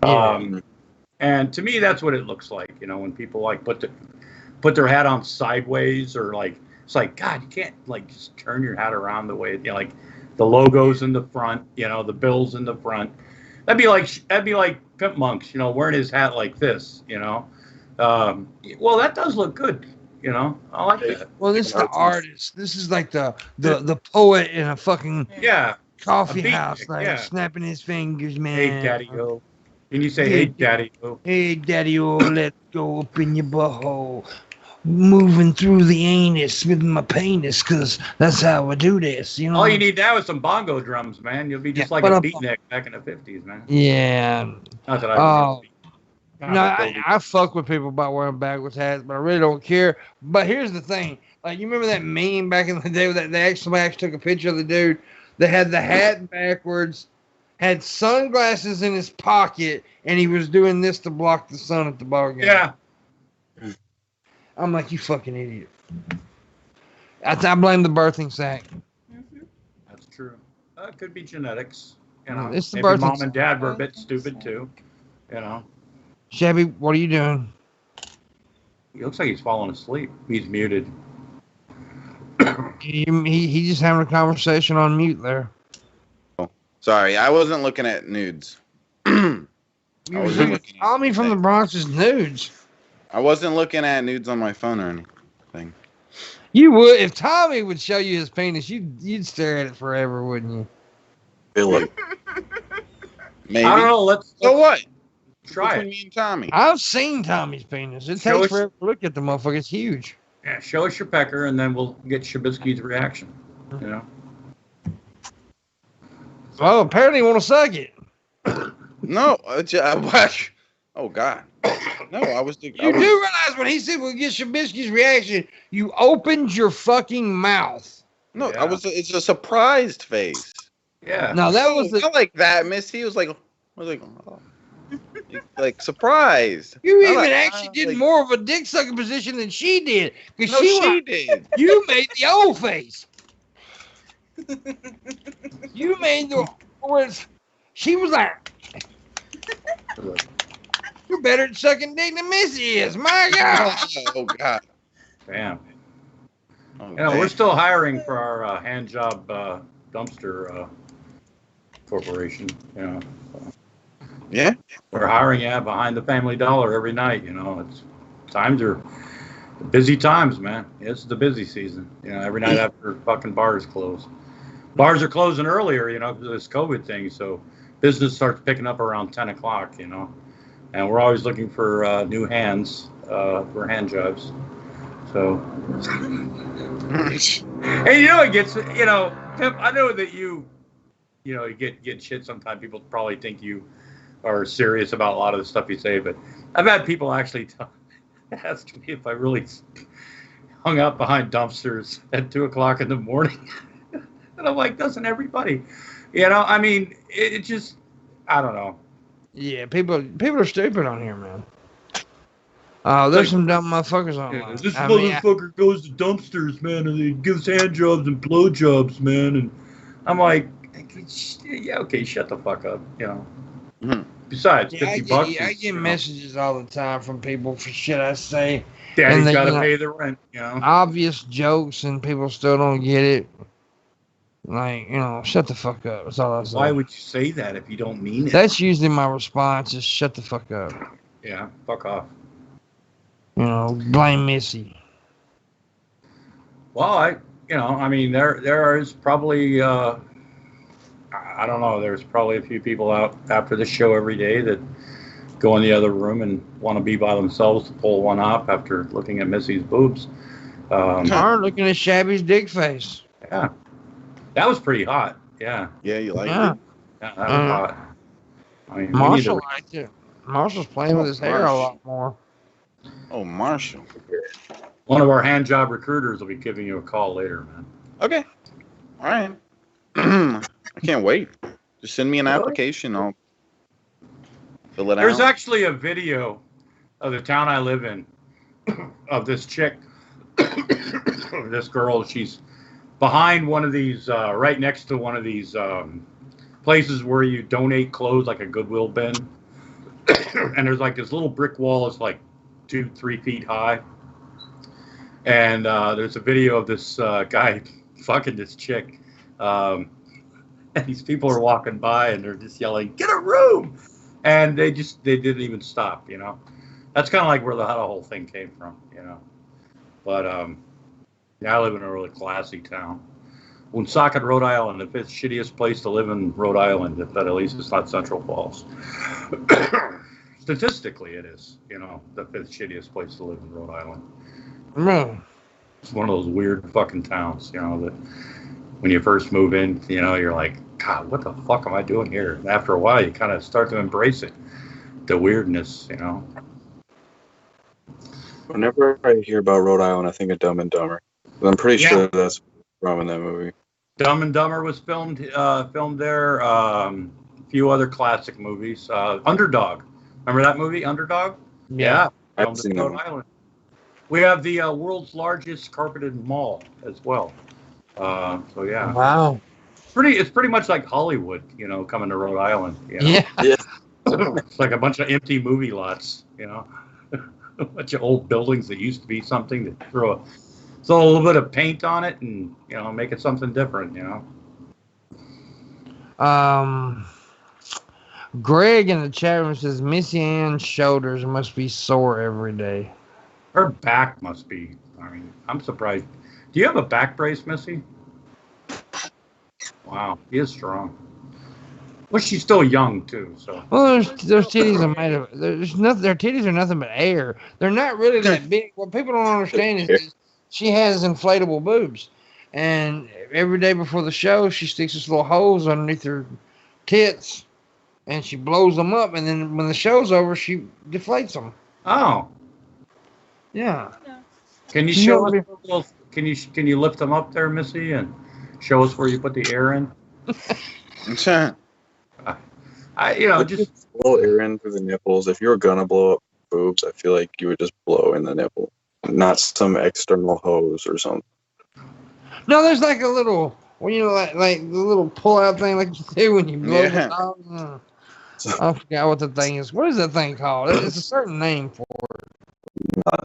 Yeah. And to me, that's what it looks like, when people like put their hat on sideways or like it's like God, you can't like just turn your hat around the way like the logos in the front, the bills in the front. That'd be like Pimpmunk, wearing his hat like this, Well, that does look good. I like that. Well, this is the artist. This is like the poet in a fucking coffee house, snapping his fingers, man. Hey, Daddy-O. Can you say, hey, Daddy-O? Hey, Daddy-O, let's go up in your butthole. Moving through the anus with my penis, because that's how I do this, All you need now is some bongo drums, man. You'll be just like a beatnik back in the 50s, man. Yeah. Not that I I fuck with people about wearing backwards hats, but I really don't care. But here's the thing. Like, you remember that meme back in the day that somebody actually took a picture of the dude that had the hat backwards, had sunglasses in his pocket, and he was doing this to block the sun at the ball game. Yeah. I'm like, you fucking idiot. I blame the birthing sack. That's true. It could be genetics. It's the Maybe birthing mom sack. and dad were a bit stupid too. Shabby, what are you doing? He looks like he's falling asleep. He's muted. He just having a conversation on mute there. Sorry, I wasn't looking at nudes. Tommy from the Bronx is nudes. I wasn't looking at nudes on my phone or anything. You would if Tommy would show you his penis. You'd stare at it forever, wouldn't you? Billy. Maybe. I don't know. Let's So what? try Between it. me and Tommy. I've seen Tommy's penis. It Show takes us- forever to look at the motherfucker. It's huge. Yeah, show us your pecker, and then we'll get Shabisky's reaction. Oh, apparently you want to suck it. No, I watch. Oh God. No, I was. You do realize when he said we'll get Shabisky's reaction, you opened your fucking mouth. No, Yeah. It's a surprised face. Yeah. No, that was Not like that, Missy. It was like, oh. Like surprised. You I'm even like, actually did like, more of a dick sucking position than she did. Because No, she did. You made the old face. You made the words. She was like, you're better at sucking dick than Missy is. My God. Oh God. Damn. Oh, We're still hiring for our hand job dumpster corporation. Yeah. We're hiring behind the Family Dollar every night. It's times are busy times, man. It's the busy season. Every night after fucking bars close. Bars are closing earlier, because of this COVID thing. So business starts picking up around 10 o'clock, and we're always looking for new hands for hand jobs. So, and it gets, Pimp, I know that you get shit. Sometimes people probably think you are serious about a lot of the stuff you say, but I've had people actually ask me if I really hung out behind dumpsters at 2 o'clock in the morning. And I'm like, doesn't everybody? I mean, it just, I don't know. Yeah, people are stupid on here, man. There's some dumb motherfuckers online. This motherfucker goes to dumpsters, man, and he gives hand jobs and blow jobs, man. And I'm like, yeah, okay, shut the fuck up, Mm-hmm. Besides, Yeah, $50. I get messages all the time from people for shit I say. Daddy's and got to pay the rent, Obvious jokes, and people still don't get it. Like, shut the fuck up. That's all I say. Why would you say that if you don't mean it? That's usually my response, is shut the fuck up. Yeah, fuck off. Blame Missy. Well, I mean, there is probably, I don't know, there's probably a few people out after the show every day that go in the other room and want to be by themselves to pull one up after looking at Missy's boobs. Or looking at Shabby's dick face. Yeah, that was pretty hot. Yeah. Yeah, you like Yeah. it? Yeah, that was hot. I mean, Marshall liked it. Marshall's playing with his hair a Marshall. lot more. Oh, Marshall. one of our hand job recruiters will be giving you a call later, man. Okay. All right. I can't wait. Just send me an application. I'll fill it There's out. actually a video of the town I live in of this chick, this girl. She's behind one of these, right next to one of these places where you donate clothes, like a Goodwill bin. And there's like this little brick wall. It's like 2-3 feet high. And there's a video of this guy fucking this chick. And these people are walking by and they're just yelling, "Get a room!" And they didn't even stop, you know. That's kind of like where the whole thing came from, you know. But yeah, I live in a really classy town. Woonsocket, Rhode Island, the fifth shittiest place to live in Rhode Island, but at least it's not Central Falls. Statistically, it is, you know, the fifth shittiest place to live in Rhode Island. No. It's one of those weird fucking towns, you know, that when you first move in, you know, you're like, God, what the fuck am I doing here? And after a while, you kind of start to embrace it, the weirdness, you know. Whenever I hear about Rhode Island, I think of Dumb and Dumber. I'm pretty sure that's from in that movie. Dumb and Dumber was filmed there. A few other classic movies. Underdog. Remember that movie, Underdog? Yeah. I've Filmed seen in that Rhode one. Island. We have the world's largest carpeted mall as well. So yeah. Wow. It's pretty much like Hollywood, you know, coming to Rhode Island. You know? Yeah. It's like a bunch of empty movie lots, you know. A bunch of old buildings that used to be something to throw a little bit of paint on it and, you know, make it something different, you know. Greg in the chat room says MissyAnn's shoulders must be sore every day. Her back must be. I mean, I'm surprised. Do you have a back brace, Missy? Wow, he is strong. Well, she's still young too, so. Well, those titties are made of. There's nothing. Their titties are nothing but air. They're not really that big. What people don't understand is she has inflatable boobs, and every day before the show, she sticks this little hose underneath her tits, and she blows them up, and then when the show's over, she deflates them. Oh. Yeah. Can you show us? Can you lift them up there, Missy, and show us where you put the air in? Just blow air in through the nipples. If you were gonna blow up boobs, I feel like you would just blow in the nipple, not some external hose or something. No, there's like a little, well, you know, like the little pull-out thing, like you do when you blow it out. I forgot what the thing is. What is that thing called? It's a certain name for it. Not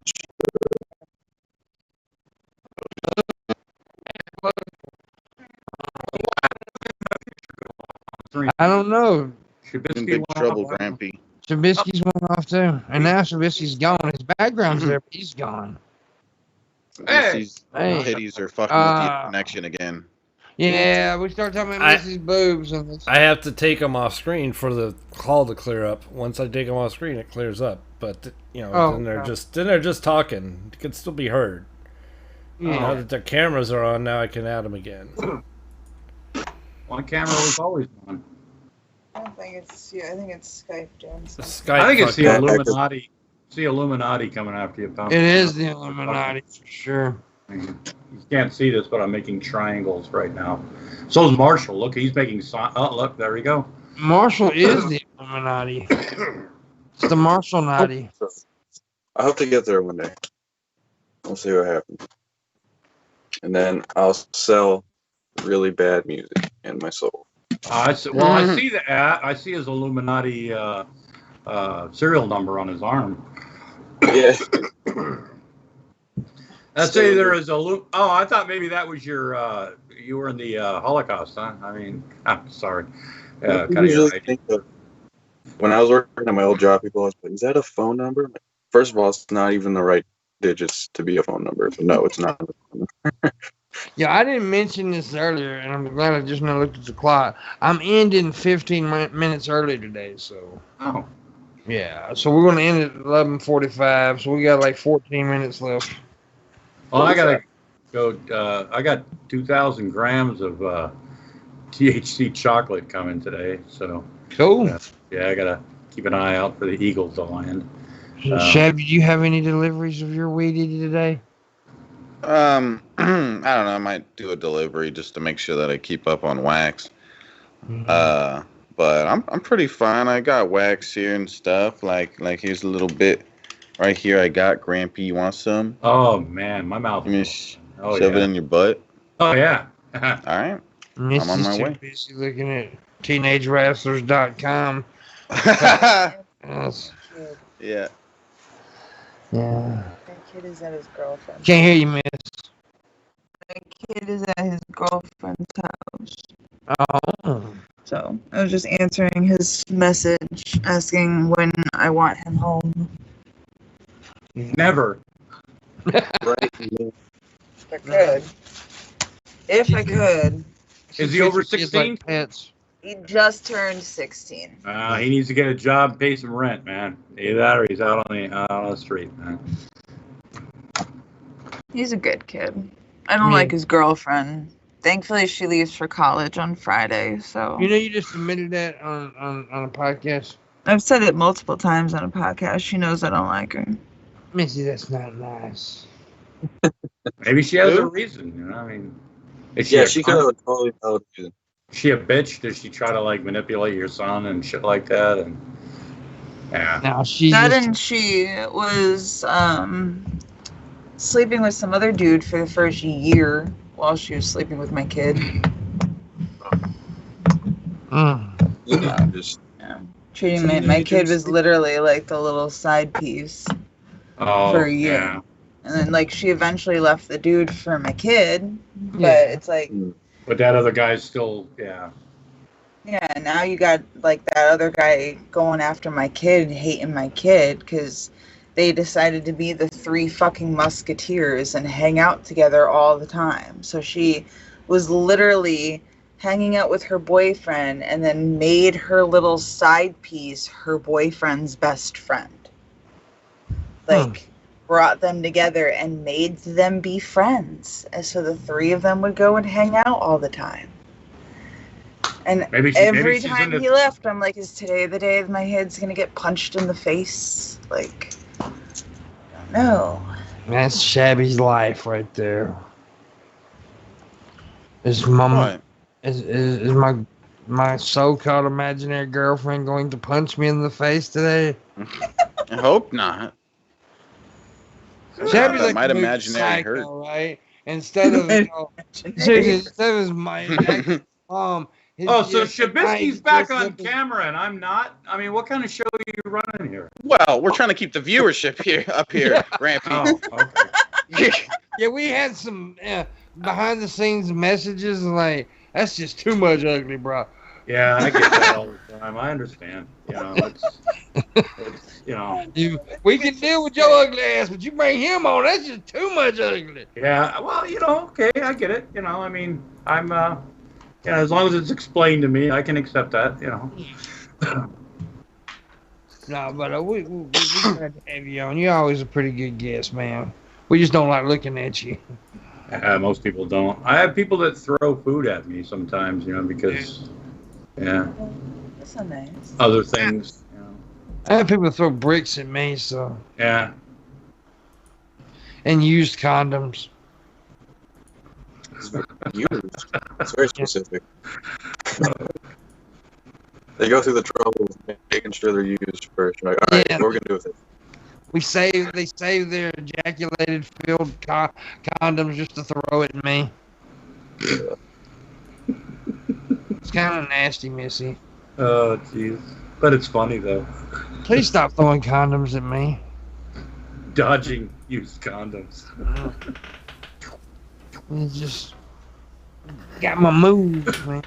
I don't know. Shabisky In big went trouble, off. Grampy. Shabisky's went off too, and now Shabisky's gone. His background's there, but he's gone. Missy's Hey. titties are fucking with the connection again. Yeah, we start talking about Missy's boobs, and this. I have to take them off screen for the call to clear up. Once I take them off screen, it clears up. But you know, then they're just talking. It can still be heard. Yeah. Now that the cameras are on, now I can add them again. One camera was always on. I don't think it's you. I think it's Skype doing something. I think it's the Yeah. Illuminati. It's the Illuminati coming after you, pal. It is the Illuminati for sure. You can't see this, but I'm making triangles right now. So is Marshall. Look, he's making. Oh, look, there we go. Marshall is the Illuminati. It's the Marshall Naughty. I hope to get there one day. We'll see what happens. And then I'll sell really bad music in my soul. I see the ad. I see his Illuminati serial number on his arm. Yeah. Let's say there is oh, I thought maybe that was your. You were in the Holocaust, huh? I mean, I'm sorry. I usually think that when I was working at my old job, people always like, "Is that a phone number?" First of all, it's not even the right digits to be a phone number. So no, it's not. Yeah, I didn't mention this earlier, and I'm glad I just now looked at the clock. I'm ending 15 minutes early today, so. Oh. Yeah, so we're going to end at 11:45, so we got like 14 minutes left. Well, I gotta go. I got 2,000 grams of THC chocolate coming today, so Cool. yeah, I gotta keep an eye out for the eagles to land. Shab, did you have any deliveries of your weed today? I don't know. I might do a delivery just to make sure that I keep up on wax. But I'm pretty fine. I got wax here and stuff. Like here's a little bit right here. I got Grampy. You want some? Oh man, my mouth. Give me shove it in your butt. Oh yeah. All right. Miss I'm on my is too way. busy looking at teenagewrestlers.com. Yes. Yeah. Yeah. That kid is at his girlfriend's. Can't hear you, Miss. That kid is at his girlfriend's house. Oh. So I was just answering his message, asking when I want him home. Never. Right. If I could. If I could. Is he over Kids like 16? pets. He just turned 16. He needs to get a job, pay some rent, man. Either that or he's out on the street, man. He's a good kid. I don't like his girlfriend. Thankfully, she leaves for college on Friday, so... You know, you just admitted that on a podcast. I've said it multiple times on a podcast. She knows I don't like her. Missy, that's not nice. Maybe she has a Who? reason, you know? I mean, She could have a totally valid reason. Is she a bitch? Does she try to like manipulate your son and shit like that? And yeah, Now she's That just, and she was sleeping with some other dude for the first year while she was sleeping with my kid. Just Treating my kid was literally like the little side piece for a year. Yeah. And then like she eventually left the dude for my kid, but it's like But that other guy's still, yeah. yeah, now you got like that other guy going after my kid, hating my kid because they decided to be the three fucking musketeers and hang out together all the time. So she was literally hanging out with her boyfriend and then made her little side piece her boyfriend's best friend. Like brought them together and made them be friends. And so the three of them would go and hang out all the time. And maybe every she's time into- he left, I'm like, is today the day my head's going to get punched in the face? Like, no. that's Shabby's life right there. Is mama What? is my so-called imaginary girlfriend going to punch me in the face today? I hope not. Shabby's That like might a movie imaginary Psycho, hurt. right? Instead of instead of his my mom. Oh, so Shabisky's back on camera and I'm not? I mean, what kind of show are you running here? Well, we're trying to keep the viewership up here, Rampy. Oh, okay. Yeah, we had some behind the scenes messages like that's just too much ugly, bro. Yeah, I get that all the time. I understand. You know, it's you know. We can deal with your ugly ass, but you bring him on, that's just too much ugly. Yeah, well, you know, okay, I get it. You know, I mean, I'm, as long as it's explained to me, I can accept that, you know. No, but we glad to have you on. You're always a pretty good guest, man. We just don't like looking at you. Most people don't. I have people that throw food at me sometimes, you know, because, yeah, That's so nice. other things, you know. I have people throw bricks at me, so Yeah. and used condoms. It's very specific. They go through the trouble of making sure they're used first. You're like, all right, Yeah. what are we gonna do with it? They save their ejaculated filled condoms just to throw at me. It's kind of nasty, Missy. Oh, jeez. But it's funny, though. Please stop throwing condoms at me. Dodging used condoms. It just got my moves, man.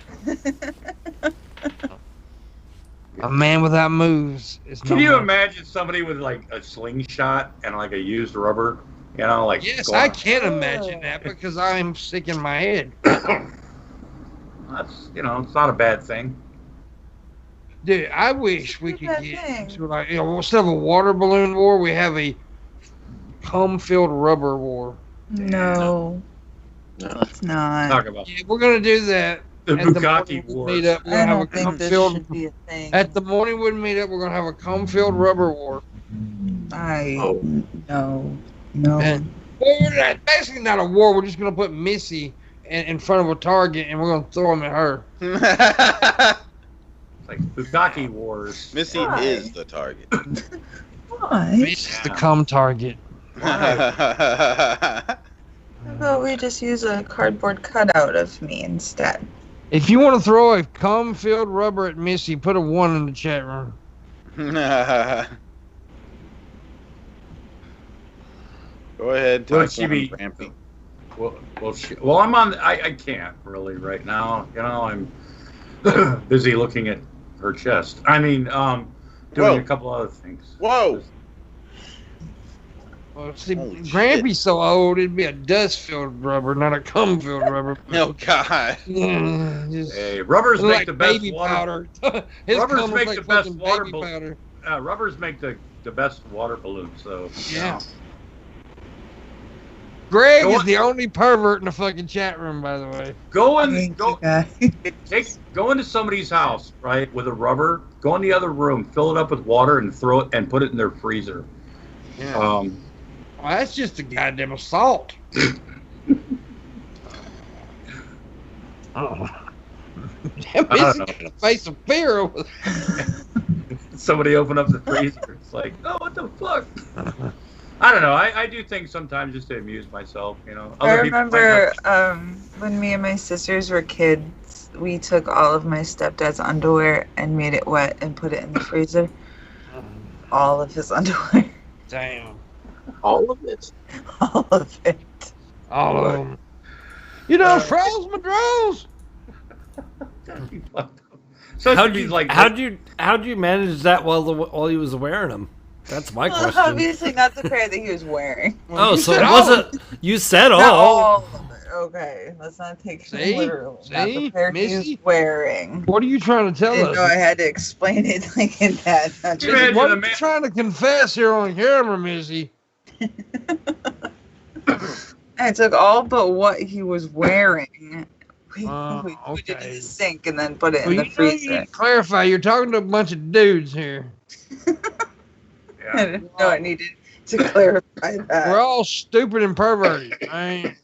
A man without moves is Can no you more. imagine somebody with, like, a slingshot and, like, a used rubber, You know, like Yes, going I can imagine that because I'm sick in my head. That's it's not a bad thing. Dude, I wish we It's a could bad get thing. to like instead of a water balloon war, we have a cum-filled rubber war. No, No. let's not. Talk about Yeah, we're gonna do that. the At the Bukaki morning Wars. meetup, we're I gonna have a don't think this cum-filled. should be a thing. At the Morningwood meetup, we're gonna have a cum-filled rubber war. Oh. No. And well, basically not a war. We're just gonna put Missy in front of a target, and we're gonna throw them at her. It's like Bukaki Wars. Missy Why? is the target. Why? Missy's the cum target. How about we just use a cardboard cutout of me instead? If you want to throw a cum-filled rubber at Missy, put a 1 in the chat room. Go ahead. Will Talk she to be- him, Rampy. Well, I'm on. I can't really right now. I'm busy looking at her chest. I mean, doing Whoa. a couple other things. Whoa! Well, see, Holy Grampy's so old, it'd be a dust-filled rubber, not a cum-filled rubber. Oh God! Yeah, just Hey, rubbers make like the best baby water. powder. His Rubbers cum make was the like best fucking water baby balloon. powder. Rubbers make the best water balloons. So Yeah. Greg Go is on. the only pervert in the fucking chat room, by the way. Go Thank you, guys. go into somebody's house, right, with a rubber. Go in the other room, fill it up with water, and throw it and put it in their freezer. Yeah. Um, Well, that's just a goddamn assault. Oh. That I don't Missy know. got a face of fear over somebody open up the freezer. It's like, oh, what the fuck? I don't know. I do things sometimes just to amuse myself. I Other people might remember not- when me and my sisters were kids, we took all of my stepdad's underwear and made it wet and put it in the freezer. All of his underwear. Damn. All of it. All of it. All of them. You know, froze my drawers. You fucked up. So How'd he's you, like, how'd you manage that while he was wearing them? That's my Well, question. obviously not the pair that he was wearing. Oh, You so said it all of wasn't. You said Not all. all of it. Okay, let's not take it See? literally. Not the See? pair he Missy? was wearing. What are you trying to tell Didn't us? know I had to explain it like that. Not You just- imagine What a are you man- trying to confess here on camera, Missy? I took all but what he was wearing. We put it in okay. the sink and then put it Well, in you the know, you freezer. need to clarify. You're talking to a bunch of dudes here. I yeah. didn't know I needed to clarify that. We're all stupid and perverted. Right?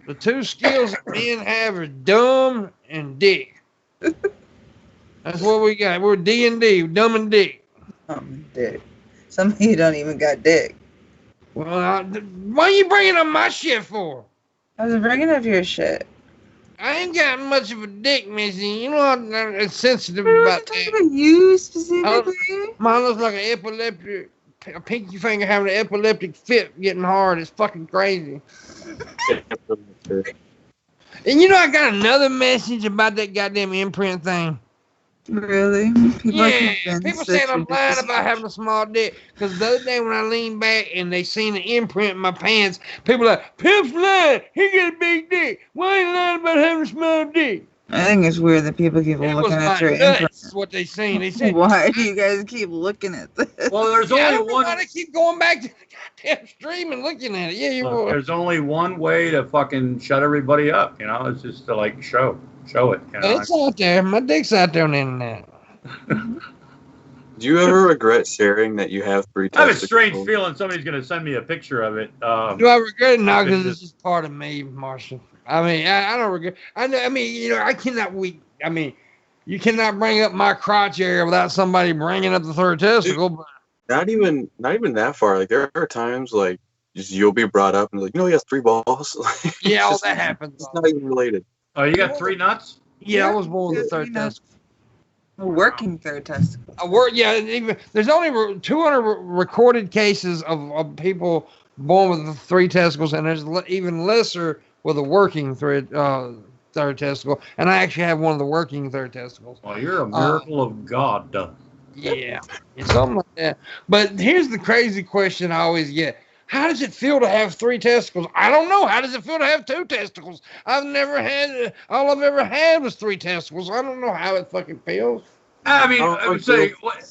The two skills that men have are dumb and dick. That's what we got. We're D&D, dumb and dick. Dick. Some of you don't even got dick. Well, why are you bringing up my shit for? I was bringing up your shit. I ain't got much of a dick, Missy. You know I'm sensitive I'm about not talking that. about you specifically. Mine looks like an epileptic, a pinky finger having an epileptic fit, getting hard. It's fucking crazy. And you know, I got another message about that goddamn imprint thing. Really? People are Yeah, convinced people that saying I'm you're lying just- about having a small dick. Because the other day when I leaned back and they seen the imprint in my pants, people are like, Pimp's lying. He got a big dick. Why ain't he lying about having a small dick? I think it's weird that people keep It was looking at my your imprint. nuts, what they seen. They said, Why do you guys keep looking at this? Well, there's yeah, I only don't know one. why they keep going back to the goddamn stream and looking at it. Yeah, you're Look, there's only one way to fucking shut everybody up. It's just to like show it. It's out there. My dick's out there on the internet. Do you ever regret sharing that you have 3 I have a testicles? strange feeling somebody's gonna send me a picture of it. Do I regret it? No, because It's it's just part of me, Marshall. I mean, I don't regret. I know. I mean, I cannot. You cannot bring up my crotch area without somebody bringing up the third testicle. But Not even that far. Like there are times like just you'll be brought up and like, he has 3 balls. yeah, all It's that happens. It's not even related. Oh, you got 3 nuts? Yeah, I was born with the third You know, testicle. a working third testicle. There's only 200 recorded cases of people born with the 3 testicles, and there's even lesser with a working third testicle. And I actually have one of the working third testicles. Well, you're a miracle of God. Yeah, it's something like that. But here's the crazy question I always get. How does it feel to have 3 testicles? I don't know. How does it feel to have 2 testicles? I've never had, all I've ever had was 3 testicles. I don't know how it fucking feels. I mean, Oh, I would say, what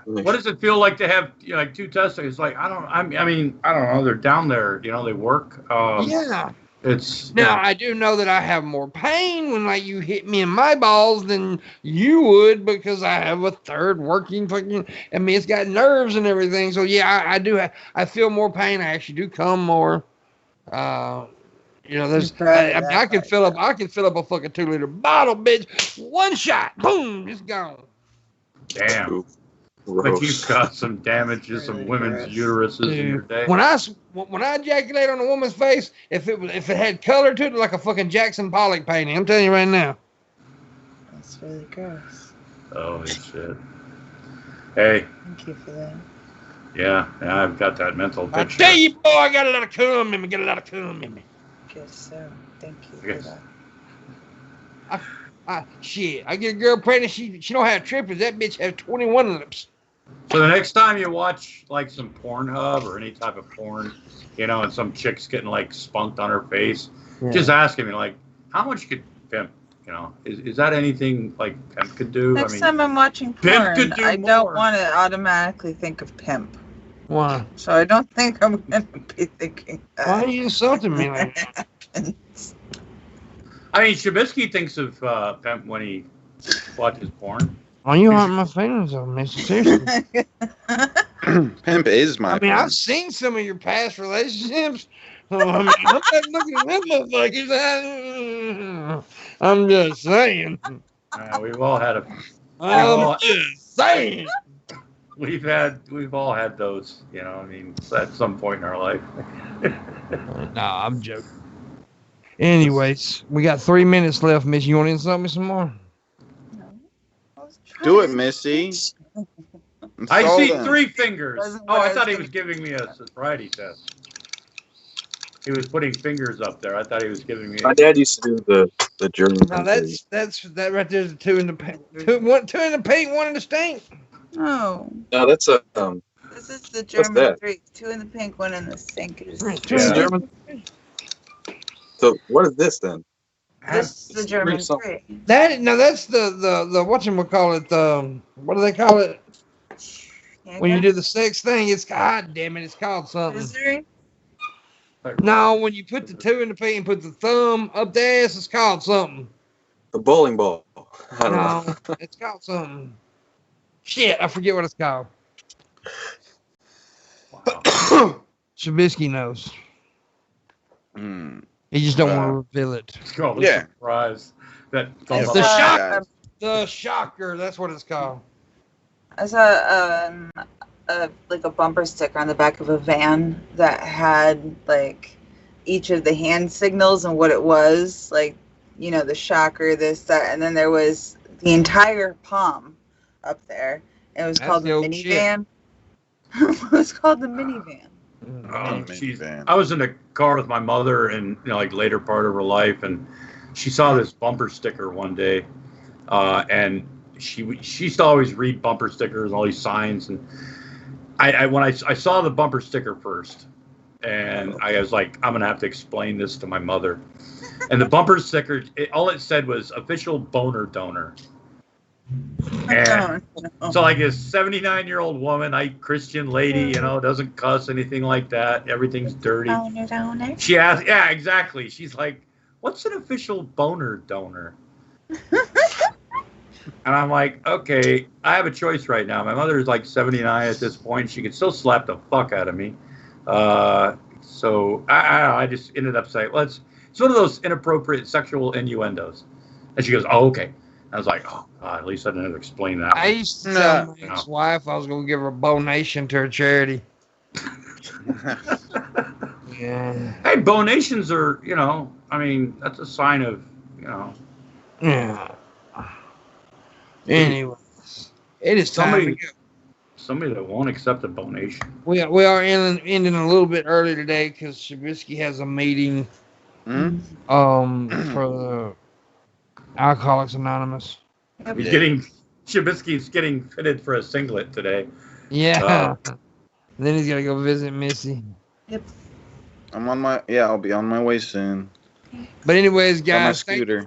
What does it feel like to have like 2 testicles? Like, I don't know. They're down there, they work. Yeah. It's Now, I do know that I have more pain when like you hit me in my balls than you would because I have a third working fucking. I mean, it's got nerves and everything. So yeah, I do. I feel more pain. I actually do come more. There's. I mean, I can fill up. I can fill up a fucking 2-liter bottle, bitch. One shot, boom, it's gone. damn. But you've got some damage to some women's uteruses in your day. When I ejaculate on a woman's face, if it had color to it, like a fucking Jackson Pollock painting, I'm telling you right now. That's really gross. Holy shit. Hey. Thank you for that. Yeah, I've got that mental I picture. tell you, boy, I got a lot of cum in me. Got a lot of cum in me. Guess so. Thank you for that. Shit, I get a girl pregnant. She don't have triplets. That bitch has 21 lips. So the next time you watch like some Pornhub or any type of porn, and some chick's getting like spunked on her face, just ask him like, how much could pimp? Is that anything like pimp could do? Next time I'm watching pimp porn, could do I more. don't want to automatically think of pimp. Why? So I don't think I'm going to be thinking that. Why are you insulting me like that? I mean, Shabisky thinks of pimp when he watches porn. Why you hurt my feelings on me? Seriously. Pimp is my. I mean, I've seen some of your past relationships. So, I mean, I'm not looking at them motherfuckers. I'm just saying. We've all had I'm just saying. We've all had those, at some point in our life. Nah, I'm joking. Anyways, we got 3 minutes left, Miss. You want to insult me some more? Do it, Missy. I see 3 fingers. Oh, I thought he was giving me a sobriety test. He was putting fingers up there. I thought he was giving me. My dad used to do the German. No, that right there's the 2 in the paint. 2 in the paint, 1 in the stink. No. No, that's a This is the German 3. 2 in the pink, 1 in the sink. German. So what is this then? This is the German 3. That's the whatchamacallit, what do they call it? When you do the sex thing, it's God damn it, it's called something. Misery? No, when you put the 2 in the paint and put the thumb up the ass, it's called something. The bowling ball. I don't know. It's called something. Shit, I forget what it's called. Wow. Shabisky knows. Mm. He just don't want to reveal it. Yeah. Surprise. The shocker. The shocker. That's what it's called. I saw like a bumper sticker on the back of a van that had like each of the hand signals and what it was, like, the shocker, this, that, and then there was the entire palm up there. It was called the minivan. It was called the minivan. Oh, jeez. I was in a car with my mother and like later part of her life, and she saw this bumper sticker one day, and she used to always read bumper stickers and all these signs, and when I saw the bumper sticker first, and I was like, I'm gonna have to explain this to my mother, and the bumper sticker, all it said was official boner donor. And so like this 79-year-old woman, Christian lady, doesn't cuss, anything like that. Everything's dirty. She asked, yeah, exactly. She's like, what's an official boner donor? And I'm like, okay, I have a choice right now. My mother is like 79 at this point. She could still slap the fuck out of me. So I just ended up saying, well, it's one of those inappropriate sexual innuendos. And she goes, oh, okay. I was like, oh, God, at least I didn't have to explain that. I used to tell my ex-wife I was going to give her a bonation to her charity. Yeah. Hey, bonations are, that's a sign of, Yeah. Anyways, it is time to go. Somebody that won't accept a donation. We are ending a little bit early today because Shabisky has a meeting for the Alcoholics Anonymous. He's getting Shabisky's getting fitted for a singlet today. Yeah. Then he's gonna go visit Missy. I'm on my I'll be on my way soon. But anyways, On my guys, scooter.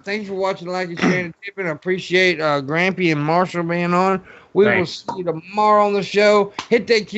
thanks for watching, liking, sharing, and tipping. I appreciate Grampy and Marshall being on. We will Thanks. see you tomorrow on the show. Hit that kill.